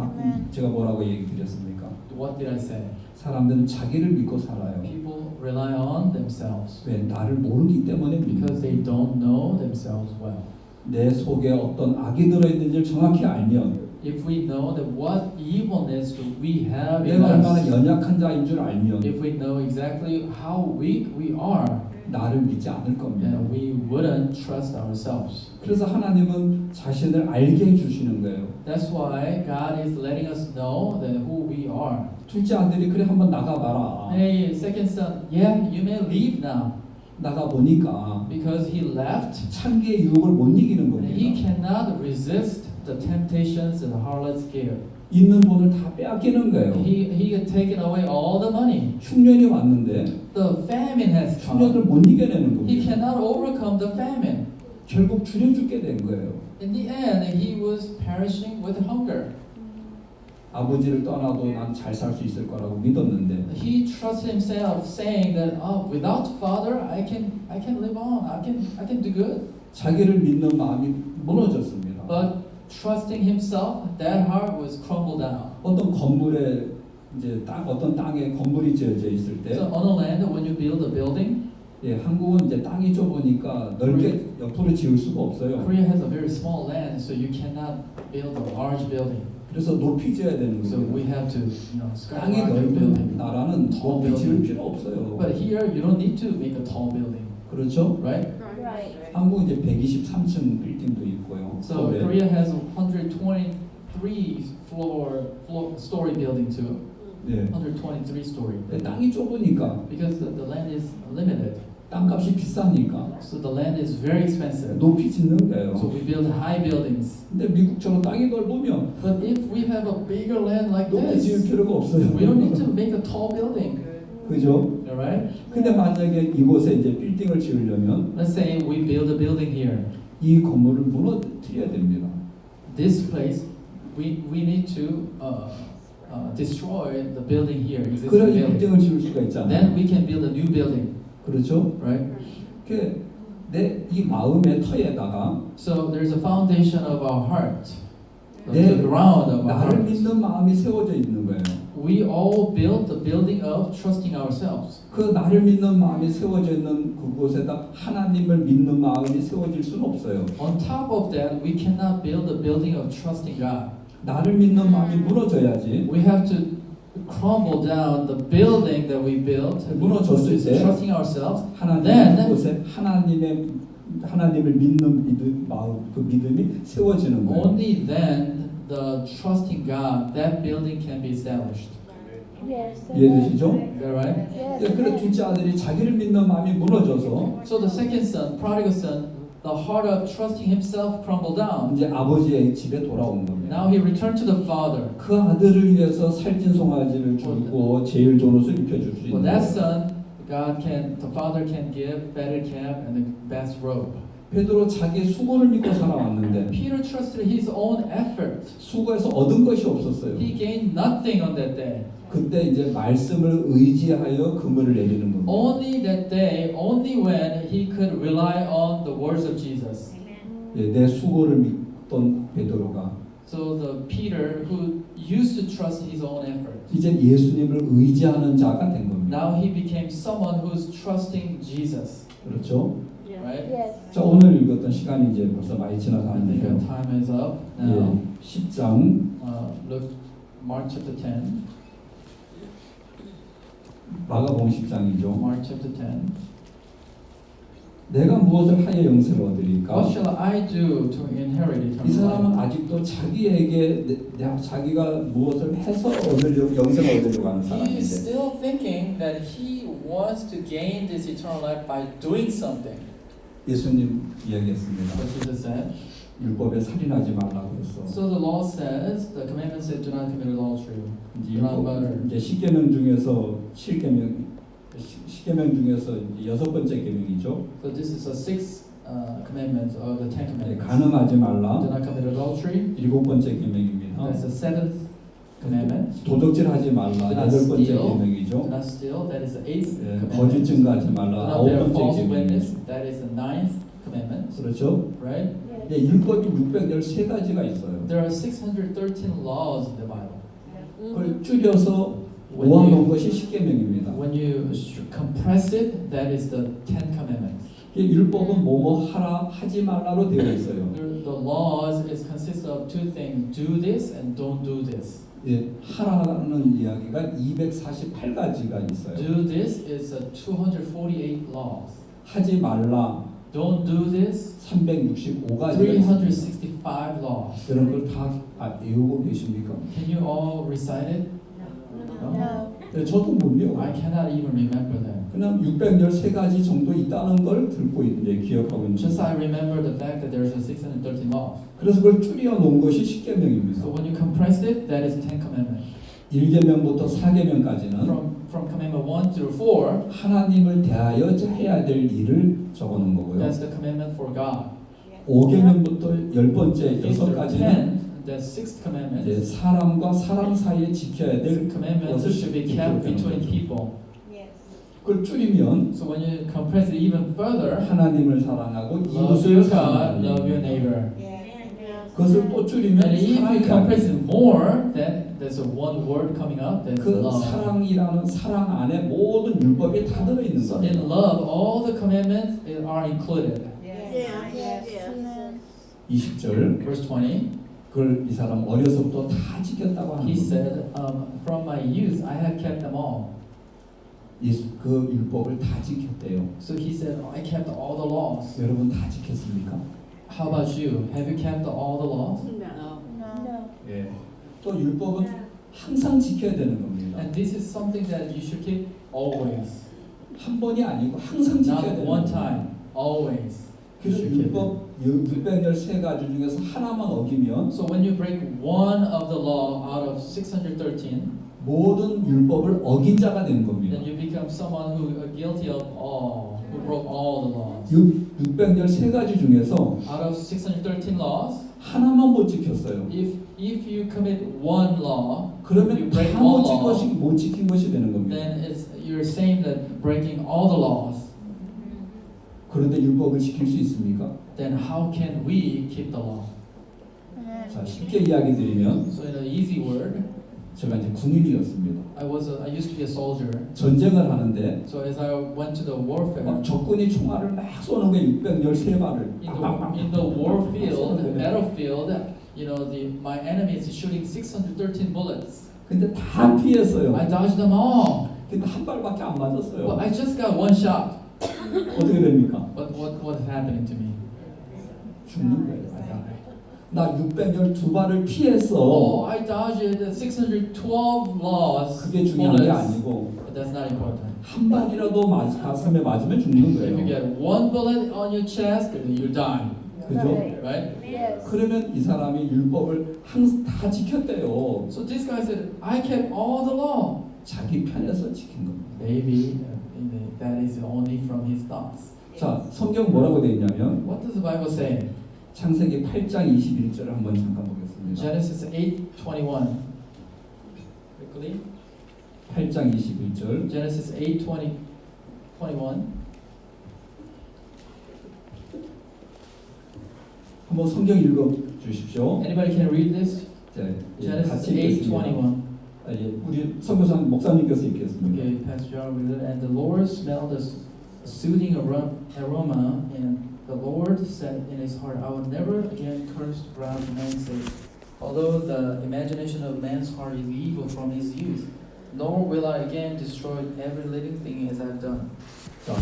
제가 뭐라고 얘기 드렸습니까? What did I say? 사람들은 자기를 믿고 살아요. People rely on themselves 왜? 나를 모르기 때문에 because 믿는 they don't know themselves well. 내 속에 어떤 악이 들어있는지를 정확히 알면 If we know that what evilness do we have in 내가 얼마나 us, 연약한 자인 줄 알면 if we know exactly how weak we are, 나를 믿지 않을 겁니다. then we wouldn't trust ourselves. 그래서 하나님은 자신을 알게 해주시는 거예요. That's why God is letting us know that who we are. 둘째 아들이 그래 한번 나가봐라. Hey, second son, yeah, you may leave now 나가보니까 because he left. 창기의 유혹을 못 이기는 And he 겁니다. cannot resist the temptations and the harlot's care. 있는 돈을 다 빼앗기는 거예요. He had taken away all the money. 흉년이 왔는데 The famine has 흉년을 come. 못 이겨내는 He 겁니다. cannot overcome the famine. 결국 줄여 죽게 된 거예요. In the end, he was perishing with hunger. 아버지를 떠나도 난 잘 살 수 있을 거라고 믿었는데 He trusted himself, saying that, "Oh, without father, I can live on. I can do good." 자기를 믿는 마음이 무너졌습니다. But trusting himself, that heart was crumbled down. 어떤 건물에 이제 어떤 땅에 건물이 지어져 있을 때 So on a land, when you build a building, 예, 한국은 이제 땅이 좁으니까 넓게 옆으로 지을 수가 없어요. Korea has a very small land, so you cannot build a large building. 그래서 높이 지어야 되는 So we 거예요. have to, 땅이 skyline the 넓은 building. 나라는 높이 지을 필요 없어요. But here, you don't need to make a tall building, 그렇죠? right? Right. 한국 이제 123층 빌딩도 있고요. So 서울에. Korea has a 123 story building too. 네. 123 story. 근데 땅이 좁으니까 Because the land is limited. 땅값이 비싸니까 So the land is very expensive. 높이 짓는 So 거예요. we build high buildings. 근데 미국처럼 땅이 넓으면 But if we have a bigger land like 높이 지을 this, 필요가 없어요. we don't need to make a tall building. 그죠? Alright? 근데 만약에 이곳에 이제 빌딩을 지으려면 Let's say we build a building here. 이 건물을 무너뜨려야 됩니다. This place, we need to destroy the building here, existing 그래야 이 building. 빌딩을 지을 수가 있잖아요. Then we can build a new building, 그렇죠? right? 내 이 마음의 터에다가 So there's a foundation of our heart, 네, the ground of our 나를 heart. 믿는 마음이 세워져 있는 거예요. We all build the building of trusting ourselves. 그 나를 믿는 마음이 세워져 있는 그곳에다 하나님을 믿는 마음이 세워질 수는 없어요. On top of that, we cannot build a building of trusting God. 나를 믿는 마음이 무너져야지. We have to crumble down the building that we built, 무너졌을 which is 때 trusting ourselves. 하나님 Then- 그곳에 하나님을 믿는 믿음 마음 그 믿음이 세워지는 거예요. Only then the trusting God, that building can be established. Yes. 이해되시죠? Is that right? 예, 그래 둘째 아들이 자기를 믿는 마음이 무너져서 So the second son, prodigal son, the heart of trusting himself crumbled down. 이제 아버지의 집에 돌아온 겁니다. Now he returned to the father. 그 아들을 위해서 살찐 송아지를 주고 제일 좋은 옷을 입혀줄 수 For 있는 that 거예요. son, the father can give better cap and the best robe. 베드로 자기 수고를 믿고 살아왔는데 Peter trusted his own effort. 수고해서 얻은 것이 없었어요. He gained nothing on that day. 그때 이제 말씀을 의지하여 그물을 내리는 겁니다. Only that day, only when he could rely on the words of Jesus. 예, 내 수고를 믿던 베드로가 So the Peter who used to trust his own effort, 이제 예수님을 의지하는 자가 된 겁니다. now he became someone who's trusting Jesus. 그렇죠? Right? Yes. 자, 오늘 읽었던 시간이 이제 벌써 많이 I think our 지나가는데요. time is up 예, now. 10장 Look, Mark chapter 10. 마가복음 10장이죠. Mark chapter 10. 내가 무엇을 하여 영생을 얻으리까? What shall I do to inherit 이 eternal 사람은 life? 아직도 자기에게 자기가 무엇을 해서 얻으려고 영생을 얻으려고 하는 He is 사람인데 still thinking that he wants to gain this eternal life by doing something. 예수님 이야기했습니다. What Jesus said. 율법에 살인하지 말라고 했어. So the law says, the commandment says, do not commit adultery. 이제 Do not murder. 이제 10계명 중에서 10계명 중에서 이제 6번째 계명이죠. So this is the sixth commandment of the Ten 네, Commandments. 간음하지 Do 말라. not commit adultery. 7번째 계명입니다. That's the seventh commandment. 도적질하지 말라. Do not 8번째 steal. Do 계명이죠. not steal. That is the eighth 예, commandment. 거짓 증거하지 Do 말라. not bear 9번째 false 계명이죠. witness. That is the ninth commandment. 그렇죠? Right? 예, 율법이 613가지가 있어요. There are 613 laws in the Bible. 그걸 줄여서 When 모아놓은 you, 것이 10계명입니다. when you compress it, that is the Ten Commandments. 율법은 뭐뭐 하라 하지 말라로 되어 있어요. The laws consists of two things: do this and don't do this. 예, 하라는 이야기가 248가지가 있어요. Do this is 248 laws. 하지 말라 Don't do this, 365가지가 있어요. 365 laws. 그런 걸 다 외우고 계십니까? Can you all recite it? No. 네, 저도 못 I 외워요. cannot even remember them. 그냥 613가지 정도 있다는 걸 들고 있는데 기억하고 있는 Just 거예요. I remember the fact that there's a 613 laws. 그래서 그걸 줄여 놓은 것이 So 10계명입니다. when you compress it, that is Ten Commandments. 1계명부터 4계명까지는 From commandment 1 through 4, 하나님을 대하여 해야 될 일을 적어놓은 거고요. that's the commandment for God. 5계명부터 10번째 8 through 6가지는 10, the sixth commandment. 이제 사람과 사람 사이에 지켜야 The 될 commandments should be kept between people. 그걸 줄이면 So when you compress it even further, 하나님을 사랑하고 love 이웃을 your God, 사랑하는 love your 일. neighbor. 그것을 또 줄이면 And if you 사랑이 compress 아니에요. it more, then there's a one word coming up, that's 그 love. 사랑이라는 사랑 안에 모든 율법이 다 들어있는 So 거예요. in love, all the commandments are included. Yes. 20절 Verse 20, 그걸 이 사람 어려서부터 다 지켰다고 하는 he 거예요. said, from my youth I have kept them all. 그 율법을 다 지켰대요. So he said, I kept all the laws. 여러분 다 지켰습니까? How about you? Have you kept all the laws? No. 예. 또 율법은 항상 지켜야 되는 겁니다. And this is something that you should keep always. 한 번이 아니고 항상 지켜야 Not 되는 one 겁니다. time, always. 그래서 You should keep it. 율법 613가지 중에서 하나만 어기면 So when you break one of the law out of 613, 모든 율법을 어긴 자가 되는 겁니다. then you become someone who are guilty of all, who broke all the laws. 613가지 중에서 Out of 613 laws, 하나만 못 지켰어요. if you commit one law, you 그러면 break 다 one 못 law, 지킨 것이 되는 겁니다. then you're saying that breaking all the laws. 그런데 율법을 지킬 수 있습니까? Then how can we keep the law? 자, 쉽게 이야기 드리면 So in an easy word, 제가 이제 군인이었습니다. I used to be a soldier. 전쟁을 하는데 So as I went to the warfare, 막 적군이 총알을 막 쏘는 게 613발을 in the war field, battlefield, you know, my enemy is shooting 613 bullets. 근데 다 피했어요. I dodged them all, 근데 한 발밖에 안 but 맞았어요. I just got one shot. 어떻게 됩니까? What is happening to me? 죽는 거예요. 나 612발을 피했어. Oh, I dodged the 612 laws. 그게 중요한 게 bullets. 아니고 But that's not important. 한 발이라도 가슴에 맞으면 죽는 If you 거예요. get one bullet on your chest, then you die, 그죠? right? Yes. 그러면 이 사람이 율법을 항상 다 지켰대요. So this guy said, I kept all the law. 자기 편에서 지킨 겁니다. Maybe that is only from his thoughts. 자, 성경 뭐라고 되어 있냐면 What does the Bible say? 창세기 8장 21절을 한번 잠깐 보겠습니다. Genesis 8:21. Quickly. 8장 21절. Genesis 8:21. 한번 성경 읽어 주십시오. Anybody can read this? 네, 예, Genesis 같이 읽겠습니다. 8:21. 아, 예, 우리 선교사님 목사님께서 읽겠습니다. Okay, Pastor John read it. And the Lord smelled a soothing aroma, and the Lord said in his heart, I will never again curse the ground for man's sake. Although the imagination of man's heart is evil from his youth, nor will I again destroy every living thing as I've done. 자,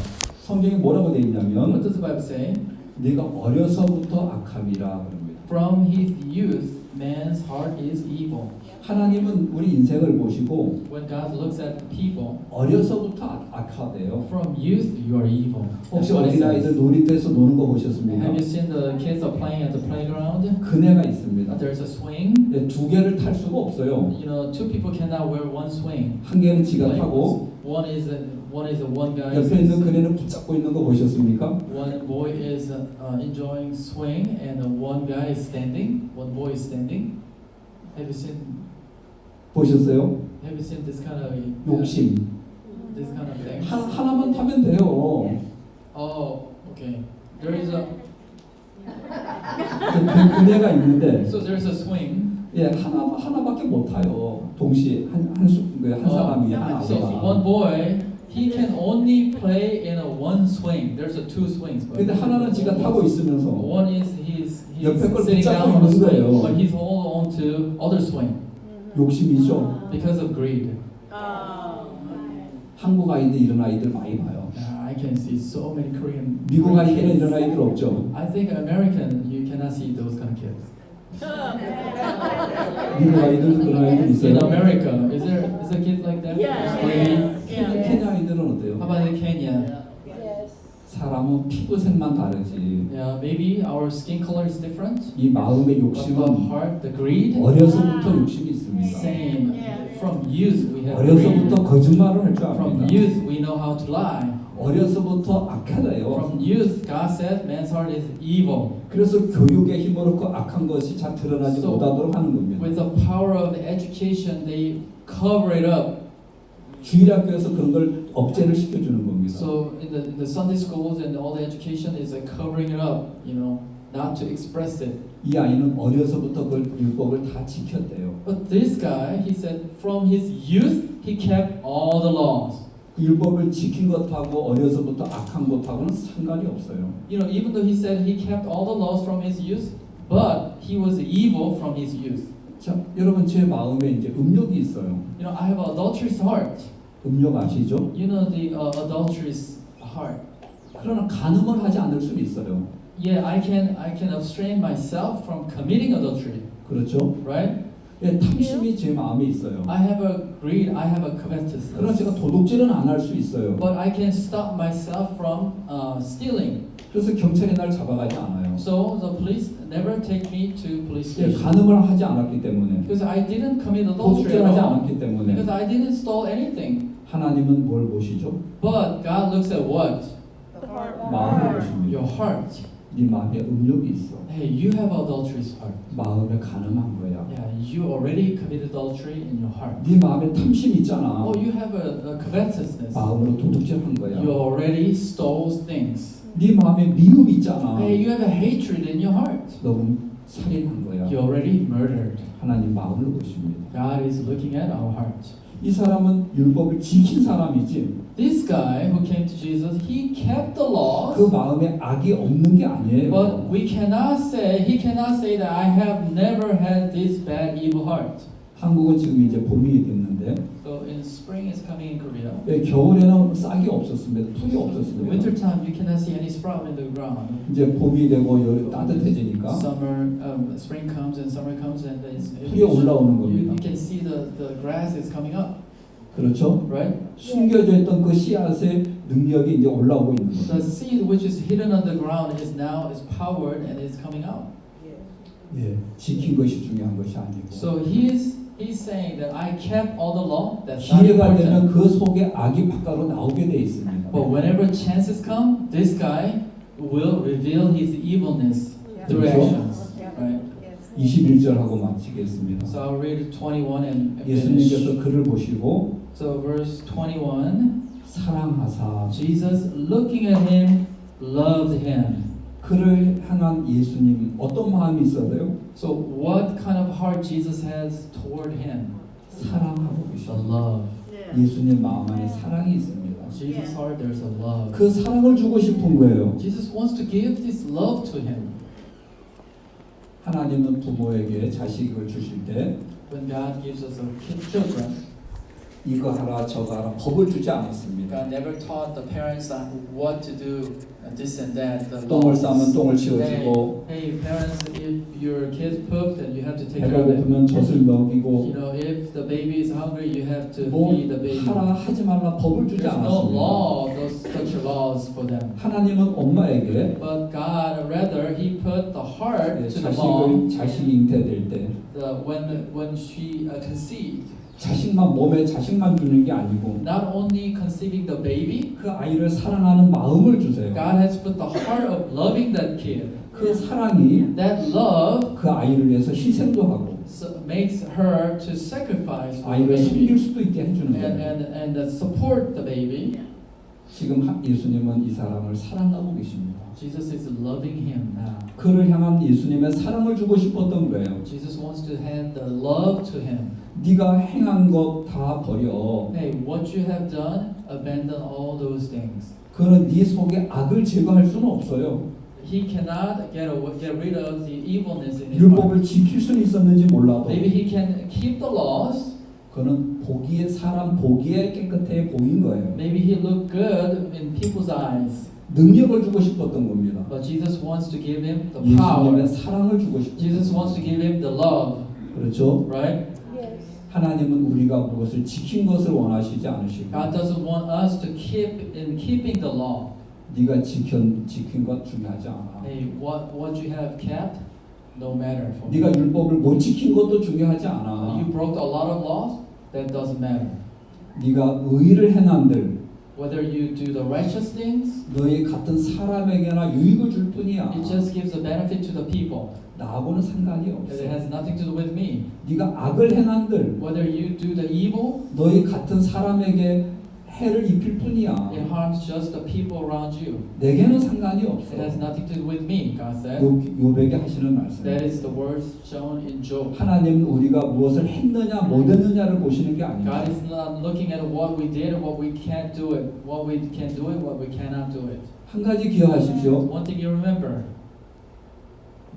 성경에 뭐라고 되어 What 있냐면 does the Bible say? 네가 어려서부터 악함이라 그럽니다. From his youth, man's heart is evil. 하나님은 우리 인생을 보시고 When God looks at people, 어려서부터 악하대요. from youth you are evil. That's 혹시 what it 어린아이들 says. 놀이터에서 노는 거 보셨습니까? Have you seen the kids are playing at the playground? 그네가 있습니다. There's a swing. 네, 두 개를 탈 수가 없어요. You know, two people cannot wear one swing. 한 개는 지가 타고 One is one guy. 옆에 있는 그네는 붙잡고 있는 거 보셨습니까? One boy is enjoying swing, and one guy is standing. One boy is standing. Have you seen 보셨어요? this kind of 욕심. this kind of thing? 하나만 타면 돼요. Oh, okay. There is a 그네가 있는데 so there's a swing. 예, 하나밖에 못 타요. 동시에 한 사람이 하나. So one boy, he can only play in a one swing. There's a two swings. But 근데 하나는 지가 타고 있으면서 one is he's 옆에 걸 sitting 붙잡고 down on a 있는 swing, 거예요. but he's holding on to other swing 욕심이죠. because of greed. 한국 아이들 이런 아이들 많이 봐요. I can see so many Korean 미국 아이들은 kids. 이런 아이들 없죠. I think American you cannot see those kind of kids. 미국 아이들도 그런 아이들 있어요. In America, is there kids like that? Yeah. Greedy? 케냐 아이들은 How 어때요? about in Kenya? Yes. 사람은 피부색만 다르지. Yeah, maybe our skin color is different. 이 마음의 But the 욕심은 heart, the greed, 어려서부터 욕심이 있습니다. same. From youth we have 어려서부터 greed. 거짓말을 할 줄 From 압니다. youth we know how to lie. 어려서부터 악하다요. From youth, God said man's heart is evil. 그래서 교육의 힘으로 그 악한 것이 잘 드러나지 So, 못하도록 하는 겁니다. With the power of the education, they cover it up. 주일학교에서 그런 걸 억제를 시켜주는 겁니다. So in the Sunday schools and all the education is like covering it up, you know, not to express it. 이 아이는 어려서부터 그 율법을 다 지켰대요. But this guy, he said, from his youth, he kept all the laws. 그 율법을 지킨 것하고 어려서부터 악한 것하고는 상관이 없어요. You know, even though he said he kept all the laws from his youth, but he was evil from his youth. 자, 여러분 제 마음에 이제 음욕이 있어요. You know, I have an adulterous heart. 음욕 아시죠? You know the adulterous heart. 그러나 간음을 하지 않을 수는 있어요. Yeah, I can abstain myself from committing adultery, 그렇죠? right? 예, 탐심이 제 마음에 있어요. I have a greed, I have a 그러나 covetousness. 제가 도둑질은 안 할 수 있어요. But I can stop myself from stealing. 그래서 경찰이 날 잡아가지 않아요. So the police never take me to police 예, station 간음을 하지 않았기 때문에, because I didn't commit adultery at 도둑질하지 all. 않았기 때문에. Because I didn't steal anything. 하나님은 뭘 보시죠? But God looks at what? The heart. 마음을 보십니다. Your heart. 네 마음에 음욕이 있어. Hey, you have adulterous heart. 마음에 간음한 거야. Yeah, you already committed adultery in your heart. 네 마음에 탐심 있잖아. Oh, you have a covetousness. 마음으로 도둑질한 거야. You already stole things. 네 마음에 미움 있잖아. Hey, you have a hatred in your heart. 너는 살인한 거야. You already murdered. 하나님 마음을 보십니다. God is looking at our heart. 이 사람은 율법을 지킨 사람이지 This guy who came to Jesus, he kept the laws. 그 마음에 악이 없는 게 아니에요. But he cannot say that I have never had this bad evil heart. 한국은 지금 이제 봄이 됐는데 So in spring is coming in Korea. 예, 겨울에는 싹이 없었습니다. 풀이 없었습니다. Winter time you cannot see any sprout in the ground. 이제 봄이 되고 여름 따뜻해지니까 Spring comes and summer comes and 풀이 올라오는 겁니다. you can see the grass is coming up, 그렇죠? right? 숨겨져 있던 그 씨앗의 능력이 이제 올라오고 있는 The 거예요. seed which is hidden on the ground is powered and is coming out. 예, 지킨 것이 중요한 것이 아니고 So he's saying that I kept all the law. That's not 기회가 되면 important. 그 속에 악이 바깥으로 나오게 돼 있습니다. But whenever chances come, this guy will reveal his evilness through 그렇죠? actions, right? 21절하고 마치겠습니다. So I'll read 21 and finish. 예수님께서 그를 보시고 So verse 21, 사랑하사 Jesus looking at him loved him. 그를 향한 예수님 어떤 마음이 있어요? So what kind of heart Jesus has toward him? 사랑하고 The 계십니다. love. 예수님 마음 안에 사랑이 있습니다. Jesus' heart, there's a love. 그 사랑을 주고 싶은 거예요. Jesus wants to give this love to him. 하나님은 부모에게 자식을 주실 때 When God gives us our children, 이거 하라 저거 하라 법을 주지 않았습니다. God never taught the parents on what to do, this and that. The 똥을 laws. 싸면 똥을 Hey, 치워주고 hey, parents, if your kids pooped, then you have to take 배가 care of it. 고프면 젖을 먹이고 You know, if the baby is hungry, you have to 뭐 feed the baby. 하라 하지 말라 법을 주지 There's no 않았습니다. law, such laws for them. 하나님은 엄마에게 But God, rather, He put the heart to the mom 자식이 잉태될 때 when she conceived. 자식만 몸에 자식만 주는 게 아니고 Not only conceiving the baby, 그 아이를 사랑하는 마음을 주세요. God has put the heart of loving that kid. 그 사랑이 That love 그 아이를 위해서 희생도 하고 makes her to sacrifice for the 아이를 섬길 baby 수도 있게 해주는 거예요. and support the baby. 지금 예수님은 이 사람을 사랑하고 계십니다. Jesus is loving him now. 그를 향한 예수님의 사랑을 주고 싶었던 거예요. Jesus wants to hand the love to him. 네가 행한 것 다 버려. Hey, what you have done, abandon all those things. 그는 네 속에 악을 제거할 수는 없어요. He cannot get rid of the evilness in his heart. 율법을 지킬 수는 있었는지 몰라도 Maybe he can keep the laws. 그는 보기에 사람 보기에 깨끗해 보인 거예요. Maybe he looked good in people's eyes. 능력을 주고 싶었던 겁니다. But Jesus wants to give him the power. 예수님의 사랑을 주고 싶어요. Jesus wants to give him the love, 그렇죠? right? Yes. 하나님은 우리가 무엇을 지킨 것을 원하시지 않으시고 God doesn't want us to keep in keeping the law. 네가 지킨 것 중요하지 않아. Hey, what you have kept, no matter for me. 네가 율법을 못 지킨 것도 중요하지 않아. You broke a lot of laws, that doesn't matter. 네가 의를 행한들 Whether you do the righteous things, 너희 같은 사람에게나 유익을 줄 뿐이야. it just gives a benefit to the people. 나하고는 상관이 It 없어. has nothing to do with me. 네가 악을 행한들 Whether you do the evil, 너희 같은 사람에게 해를 입힐 뿐이야. it harms just the people around you. 내게는 상관이 없어. It has nothing to do with me, God said. 요백에 하시는 말씀. That is the words shown in Job. 하나님은 우리가 무엇을 했느냐 못했느냐를 보시는 게 God 아니에요. is not looking at what we did and what we can't do it, what we can do it, what we cannot do it. 한 가지 기억하십시오. One thing you remember,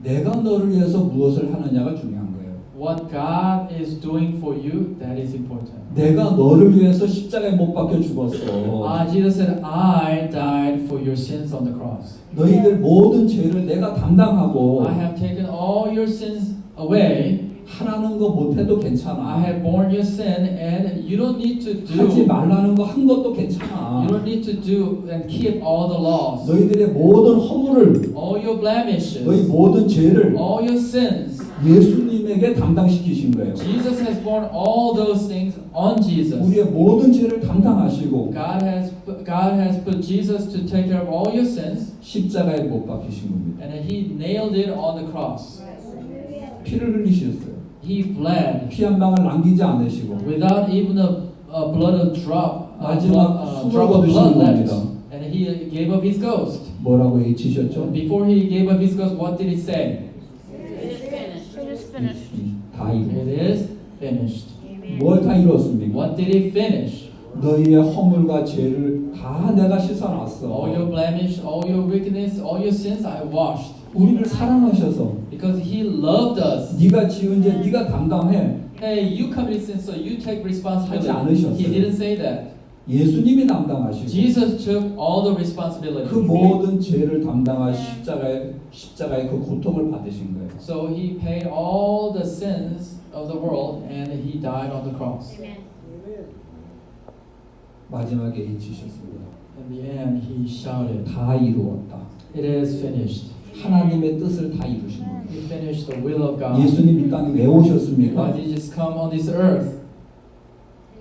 내가 너를 위해서 무엇을 하느냐가 중요한 거예요. what God is doing for you, that is important. 내가 너를 위해서 십자가에 못 박혀 죽었어. Jesus said, I died for your sins on the cross. 너희들 모든 죄를 내가 담당하고 I have taken all your sins away. 하라는 거 못해도 I 괜찮아. have borne your sin, and you don't need to 하지 do. 말라는 거 한 것도 You 괜찮아. don't need to do and keep all the laws, 너희들의 모든 허물을, all your blemishes, 너희 모든 죄를 all your sins. 예수님에게 담당시키신 거예요. Jesus has borne all those things on Jesus. 우리의 모든 죄를 담당하시고 God has put Jesus to take care of all your sins, 십자가에 못 박히신 겁니다. and He nailed it on the cross. 피를 흘리셨어요. He bled 피 한 방울 남기지 않으시고 without even a blood drop, 마지막 drop 숨을 of blood 거두신 left, 겁니다. and He gave up His ghost. 뭐라고 외치셨죠? Before He gave up His ghost, what did He say? It is finished. It is finished. 다 이루. It is finished. 뭘 다 이뤘습니까? What did He finish? 너희의 허물과 죄를 다 내가 All 씻어놨어. your blemish, all your wickedness, all your sins, I washed. 우리를 사랑하셔서 Because He loved us. 네가 지은 죄 네가 담당해. Hey, you committed sin, so you take responsibility. 하지 않으셨어요. He didn't say that. 예수님이 담당하시고 Jesus took all the responsibility. 그 모든 죄를 담당하시 십자가의 그 고통을 받으신 거예요. So He paid all the sins of the world, and He died on the cross. Amen. 마지막에 외치셨습니다. In the end, He shouted, 다 이루었다. "It is finished." 하나님의 뜻을 다 이루신 겁니다. He finished the will of God. 예수님 이 땅에 왜 Why 오셨습니까? did He just come on this earth?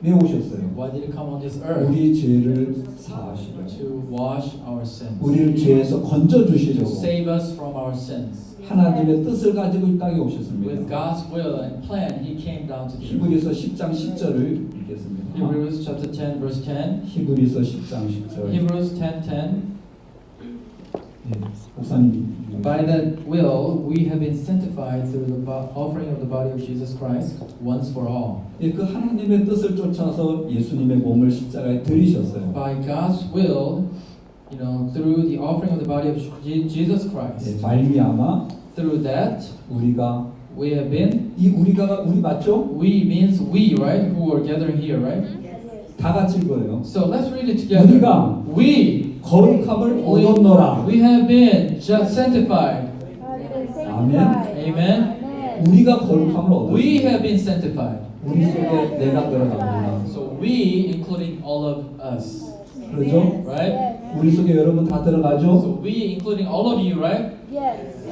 왜 오셨어요? Why did He come on this earth? 우리 죄를 사하시려고, To wash our sins, 우리를 죄에서 건져 to 주시려고 save us from our sins. 하나님의 뜻을 가지고 이 땅에 With 오셨습니다. God's will and plan, He came down to the earth. 히브리서 10장 10절을 읽겠습니다. Hebrews chapter 10, verse 10. 히브리서 10장 10절. Hebrews 10:10. 네, 목사님. By that will, we have been sanctified through the offering of the body of Jesus Christ once for all. 예, 그 하나님의 뜻을 쫓아서 예수님의 몸을 십자가에 들이셨어요. By God's will, through the offering of the body of Jesus 예, Christ, 말미암아 through that, 우리가 we have been, 이 우리가 우리 맞죠? we means we, right? Who are gathering here, right? 다 같이 읽어요. So let's read it together. 우리가 We 거룩함을 얻었노라. have been just sanctified. 아멘. Amen. 우리가 거룩함을 We 얻었습니다. have been sanctified. 우리 속에 내가 들어갑니다. So we, including all of us, 그렇죠? right? 우리 속에 여러분 다 들어가죠? So we, including all of you, right?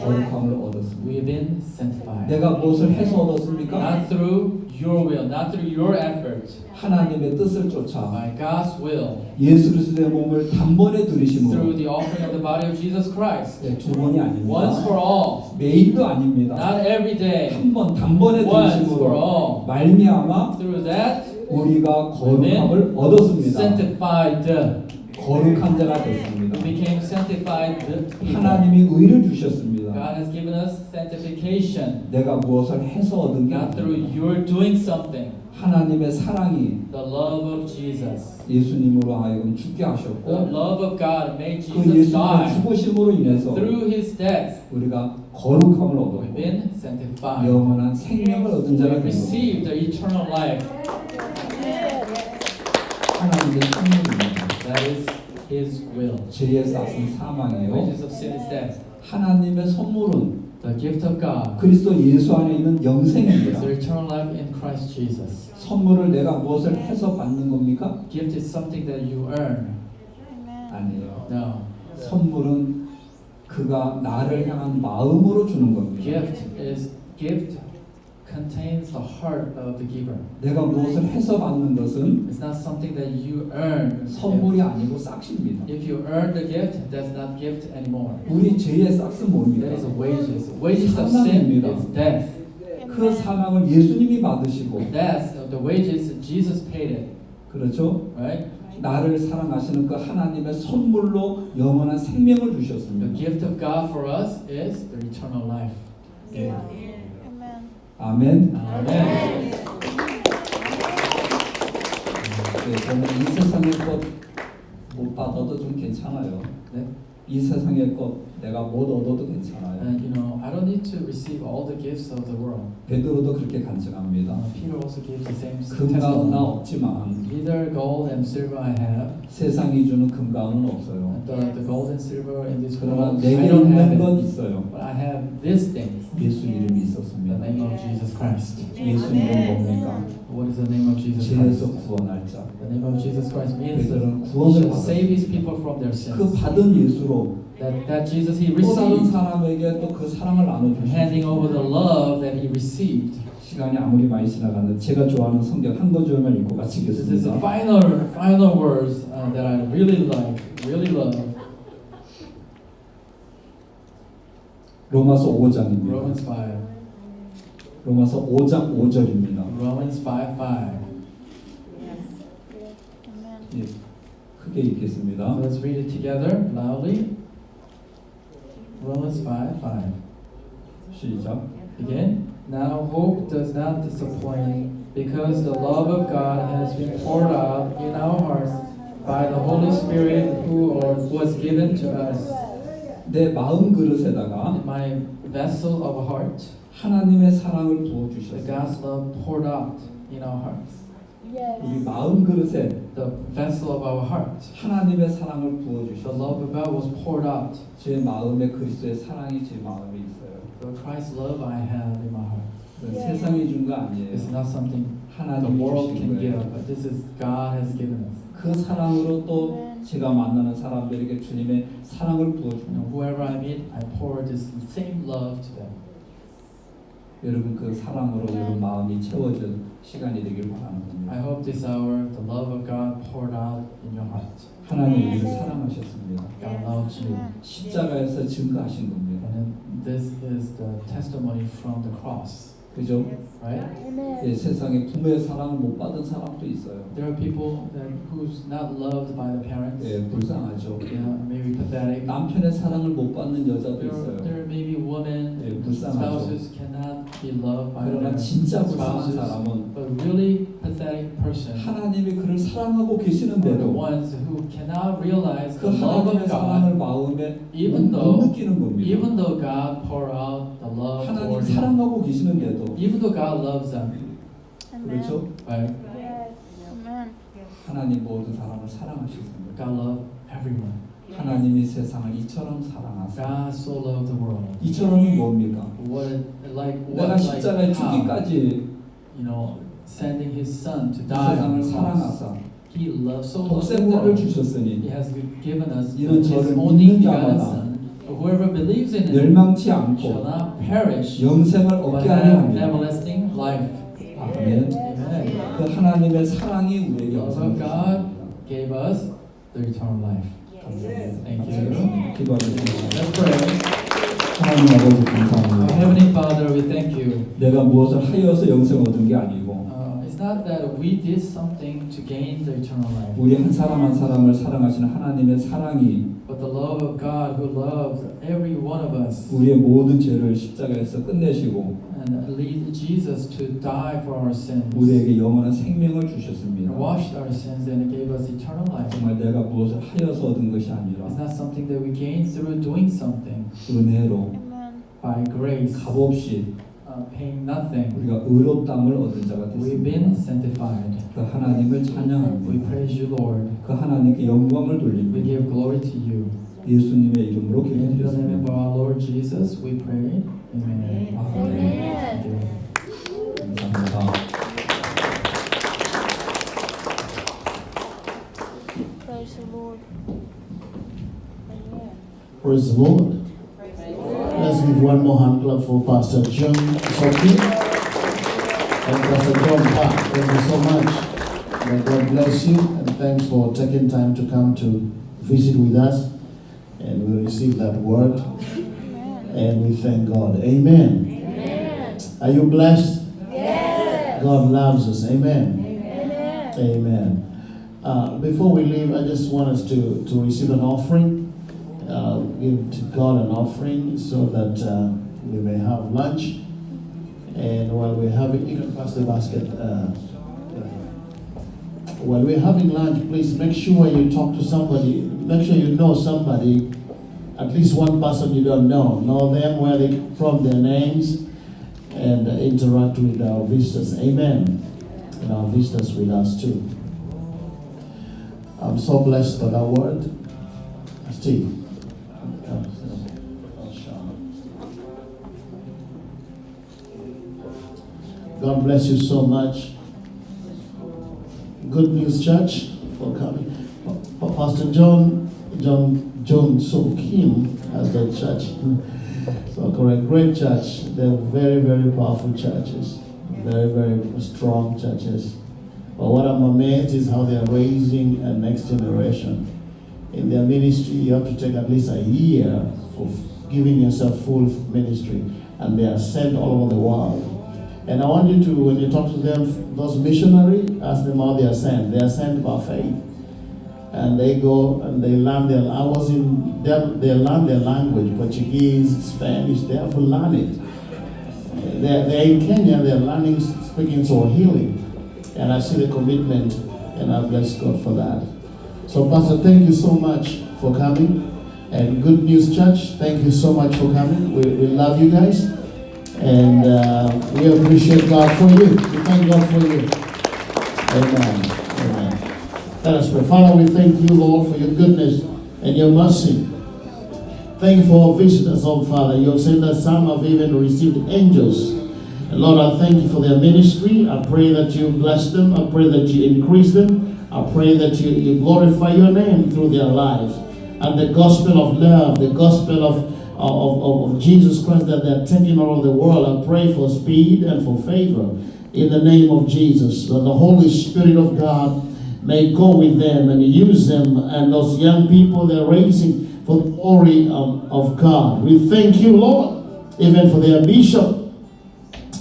거룩함을 얻었습니다. We have been sanctified. 내가 무엇을 해서 얻었습니까? Not through your will, not through your effort, 하나님의 뜻을 쫓아 by God's will, 예수 그리스도의 몸을 단번에 through 들이심으로. the offering of the body of Jesus Christ. 네, 두 번이 Once 아닙니다. for all, 매일도 아닙니다. not every day, 한 번 단번에 once for 들이심으로 all. 말미암아 Through that, 우리가 거룩함을 얻었습니다. sanctified. 거룩한 자가 We 됐습니다. became sanctified people. 하나님이 의를 주셨습니다. God has given us sanctification, 내가 무엇을 해서 얻은 게 not through 아닙니다. your doing something. 하나님의 사랑이 The love of Jesus, 예수님으로 하여금 죽게 the 하셨고 love of God made 그 Jesus 예수님의 die. 죽으심으로 인해서 Through His death, 우리가 거룩함을 we've 얻었고 been sanctified. 영원한 생명을 얻은 자가 We 된 겁니다. received the eternal life. 하나님의 선물입니다. That is His will. 죄의 싹은 The 사망이에요. wages of sin is death. 하나님의 선물은 The gift of God 그리스도 예수 안에 있는 is 영생입니다. the eternal life in Christ Jesus. 선물을 내가 무엇을 해서 받는 겁니까? Gift is something that you earn. 아니에요. No. 선물은 그가 나를 향한 마음으로 주는 겁니다. Gift contains the heart of the giver. 내가 무엇을 해서 받는 것은 It's not something that you earn. 선물이 아니고 싹입니다. If you earn the gift, that's not gift anymore. 우리 죄의 싹은 뭡니까? That is wages. Wages of sin is death. 그 사망을 예수님이 받으시고 Death of the wages, Jesus paid it. 그렇죠? Right? 나를 사랑하시는 그 하나님의 선물로 영원한 생명을 The 주셨습니다. gift of God for us is the eternal life. 예. Amen. 아멘. Amen. 네, 저는 이 세상의 것 못 받아도 좀 괜찮아요. 네? 이 세상의 것 내가 못 얻어도 괜찮아요. And I don't need to receive all the gifts of the world. 베드로도 그렇게 간증합니다. Peter also gives the same 금가은 나 testimony. 없지만 Neither gold and silver I have. 세상이 주는 금가은은 없어요. The gold and silver in this 그러나 world, 내게 I don't have 있는 건 it. 있어요. But I have these things. 예수 이름이 The 있었습니다. name of Jesus Christ. 예수 이름 뭡니까? What is the name of Jesus 죄에서 Christ? 구원할 자. The name of Jesus Christ means 그들은 He 구원을 shall save 받았습니다. His people from their 그 sins. 받은 예수로 That Jesus He 또 다른 received, 사람에게 또 그 사랑을 handing over 나눠주시고 the love that He received. 시간이 아무리 많이 지나가는데 제가 좋아하는 성경 한 구절만 읽고 This is the 마치겠습니다. final words that I really love. 로마서 5장입니다. Romans 5. 로마서 5장 5절입니다. Romans 5:5. 예, 크게 읽겠습니다. Let's read it together loudly. Romans 5:5. 시작. Again. Now hope does not disappoint, because the love of God has been poured out in our hearts by the Holy Spirit who was given to us. 내 마음 그릇에다가 My vessel of heart, 하나님의 사랑을 부어 the 주셨어요. God's love poured out in our hearts. 우리 마음 그릇에 The vessel of our heart, 하나님의 사랑을 부어 the 주셨어요. love of God was poured out. 제 마음에 그리스도의 사랑이 제 마음에 있어요. The Christ's love I have in my heart. 그건 세상이 준 거 아니에요. It's not something the 하나님이 world 주신 can give, 거예요. but this is God has given us. 그 사랑으로 또 제가 만나는 사람들에게 주님의 사랑을 You know, 부어줍니다. whoever I meet, I pour this same love to them. 여러분 그 사랑으로 여러분 마음이 채워질 시간이 되길 바라는 I 겁니다. hope this hour the love of God poured out in your heart. 하나님 우리를 사랑하셨습니다. God loves you. 십자가에서 증거하신 겁니다. And this is the testimony from the cross, 그죠? right? 예, 세상에 부모의 사랑을 못 받은 사람도 있어요. There are people who's not loved by the parents. 예, 불쌍하죠. Yeah, maybe pathetic. 남편의 사랑을 못 받는 여자도 있어요. There may be women, 예, 불쌍하죠. spouses cannot be loved by 그러나 their 진짜 불쌍한 spouses. 사람은 But really pathetic person 하나님이 그를 사랑하고 are the 계시는데도 ones who cannot realize 그 the love 하나님의 of 사랑을 God, 마음에 even 못 though 느끼는 겁니다. even though God pour out the love 하나님 toward him, 사랑하고 계시는데도 even though God loves them, 그렇죠? right? 하나님 모든 사람을 사랑하셨습니다. God loved everyone. 하나님이 세상을 이처럼 사랑하사. God so loved the world. 이처럼은 뭡니까? What 내가 십자가에 how, 죽기까지 you know, sending His Son to 이 die on 세상을 the cross. 사랑하사 He loved so loved the 독생자를 world. 주셨으니 He has given us 이런 His 저를 only 믿는 begotten 자마다 Son. Whoever believes in Him 멸망치 shall 않고 not perish, 영생을 but 얻게 have 하려 합니다. everlasting life. 아멘. Amen. 그 하나님의 사랑이 우리에게 Love 영생을 of God 주셨습니다. gave us the eternal life. 감사합니다. Thank you. 기도하겠습니다. Let's pray. 하나님 아버지 Our 감사합니다. Heavenly Father, we thank you. 내가 무엇을 하여서 영생을 얻은 게 아니고 It's not that we did something to gain the eternal life, 우리 한 사람 한 사람을 사랑하시는 하나님의 사랑이 but the love of God who loves every one of us 우리의 모든 죄를 십자가에서 끝내시고 and lead Jesus to die for our sins, 우리에게 영원한 생명을 and 주셨습니다. washed our sins and gave us eternal life. 정말 내가 무엇을 하여서 얻은 것이 아니라 It's not something that we gain through doing something 은혜로 by grace, 값없이 paying nothing. 우리가 의롭다함을 얻은 자가 We've been 됐습니다. sanctified. 그 하나님을 We 찬양합니다. praise you, Lord. 그 하나님께 영광을 We 돌립니다. give glory to you. 예수님의 이름으로 In the name of 기도드렸습니다. our Lord Jesus, we pray. Amen. 아멘. Thank you. 감사합니다. Praise the Lord. Amen. Praise the Lord. Let's give one more hand clap for Pastor John Sophie and Pastor John Park. Thank you so much. May God bless you, and thanks for taking time to come to visit with us. And we receive that word, and we thank God. Amen. Amen. Are you blessed? Yes. God loves us. Amen. Amen. Amen. Before we leave, I just want us to receive an offering. Give to God an offering so that we may have lunch. And while we're having, you can pass the basket. While we're having lunch, please make sure you talk to somebody. Make sure you know somebody, at least one person you don't know. Know them, where they from, their names, and interact with our visitors. Amen. And our visitors with us too. I'm so blessed by that word. Steve. God bless you so much. Good News Church for coming. Pastor John So Kim has the church. So correct, great church. They're very, very powerful churches. Very, very strong churches. But what I'm amazed is how they are raising a next generation. In their ministry, you have to take at least a year for giving yourself full ministry. And they are sent all over the world. And I want you to, when you talk to them, those missionaries, ask them how they are sent. They are sent by faith. And they go and they learn they learn their language, Portuguese, Spanish, they have to learn it. They're in Kenya, they're learning, speaking Swahili. And I see the commitment, and I bless God for that. So Pastor, thank you so much for coming. And Good News Church, thank you so much for coming. We love you guys. And we appreciate God for you. We thank God for you. Amen. Amen. Let us pray. Father, we thank you, Lord, for your goodness and your mercy. Thank you for our visitors, oh Father. You have said that some have even received angels. And Lord, I thank you for their ministry. I pray that you bless them. I pray that you increase them. I pray that you glorify your name through their lives. And the gospel of love, the gospel of Jesus Christ that they're taking all over the world, I pray for speed and for favor in the name of Jesus. That the Holy Spirit of God may go with them and use them, and those young people they're raising for the glory of God. We thank you, Lord, even for their bishop,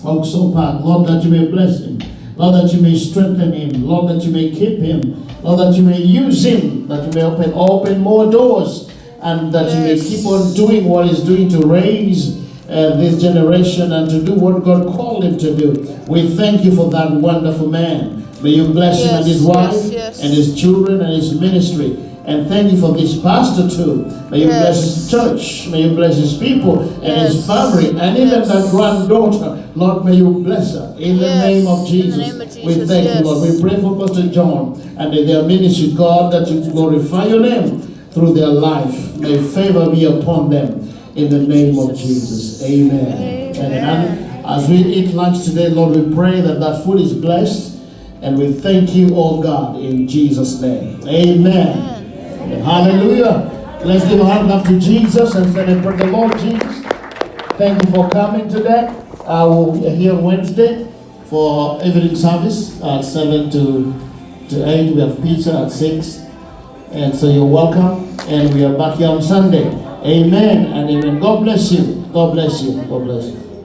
Oxo Park. Lord, that you may bless him. Lord, that you may strengthen him. Lord, that you may keep him. Lord, that you may use him. That you may open more doors. And that you may keep on doing what he's doing to raise this generation and to do what God called him to do. We thank you for that wonderful man. May you bless him and his wife and his children and his ministry. And thank you for this pastor too. May you bless his church. May you bless his people and his family. And even that granddaughter. Lord, may you bless her. In the name of Jesus. We thank you, Lord. We pray for Pastor John and their ministry. God, that you glorify your name through their life. May favor be upon them. In the name of Jesus. Amen. And as we eat lunch today, Lord, we pray that that food is blessed. And we thank you, oh God, in Jesus' name. Amen. Hallelujah. Let's give a hand clap to Jesus and celebrate the Lord Jesus. Thank you for coming today. I will be here Wednesday for evening service at 7 to 8. We have pizza at 6. And so you're welcome. And we are back here on Sunday. Amen and amen. God bless you. God bless you. God bless you.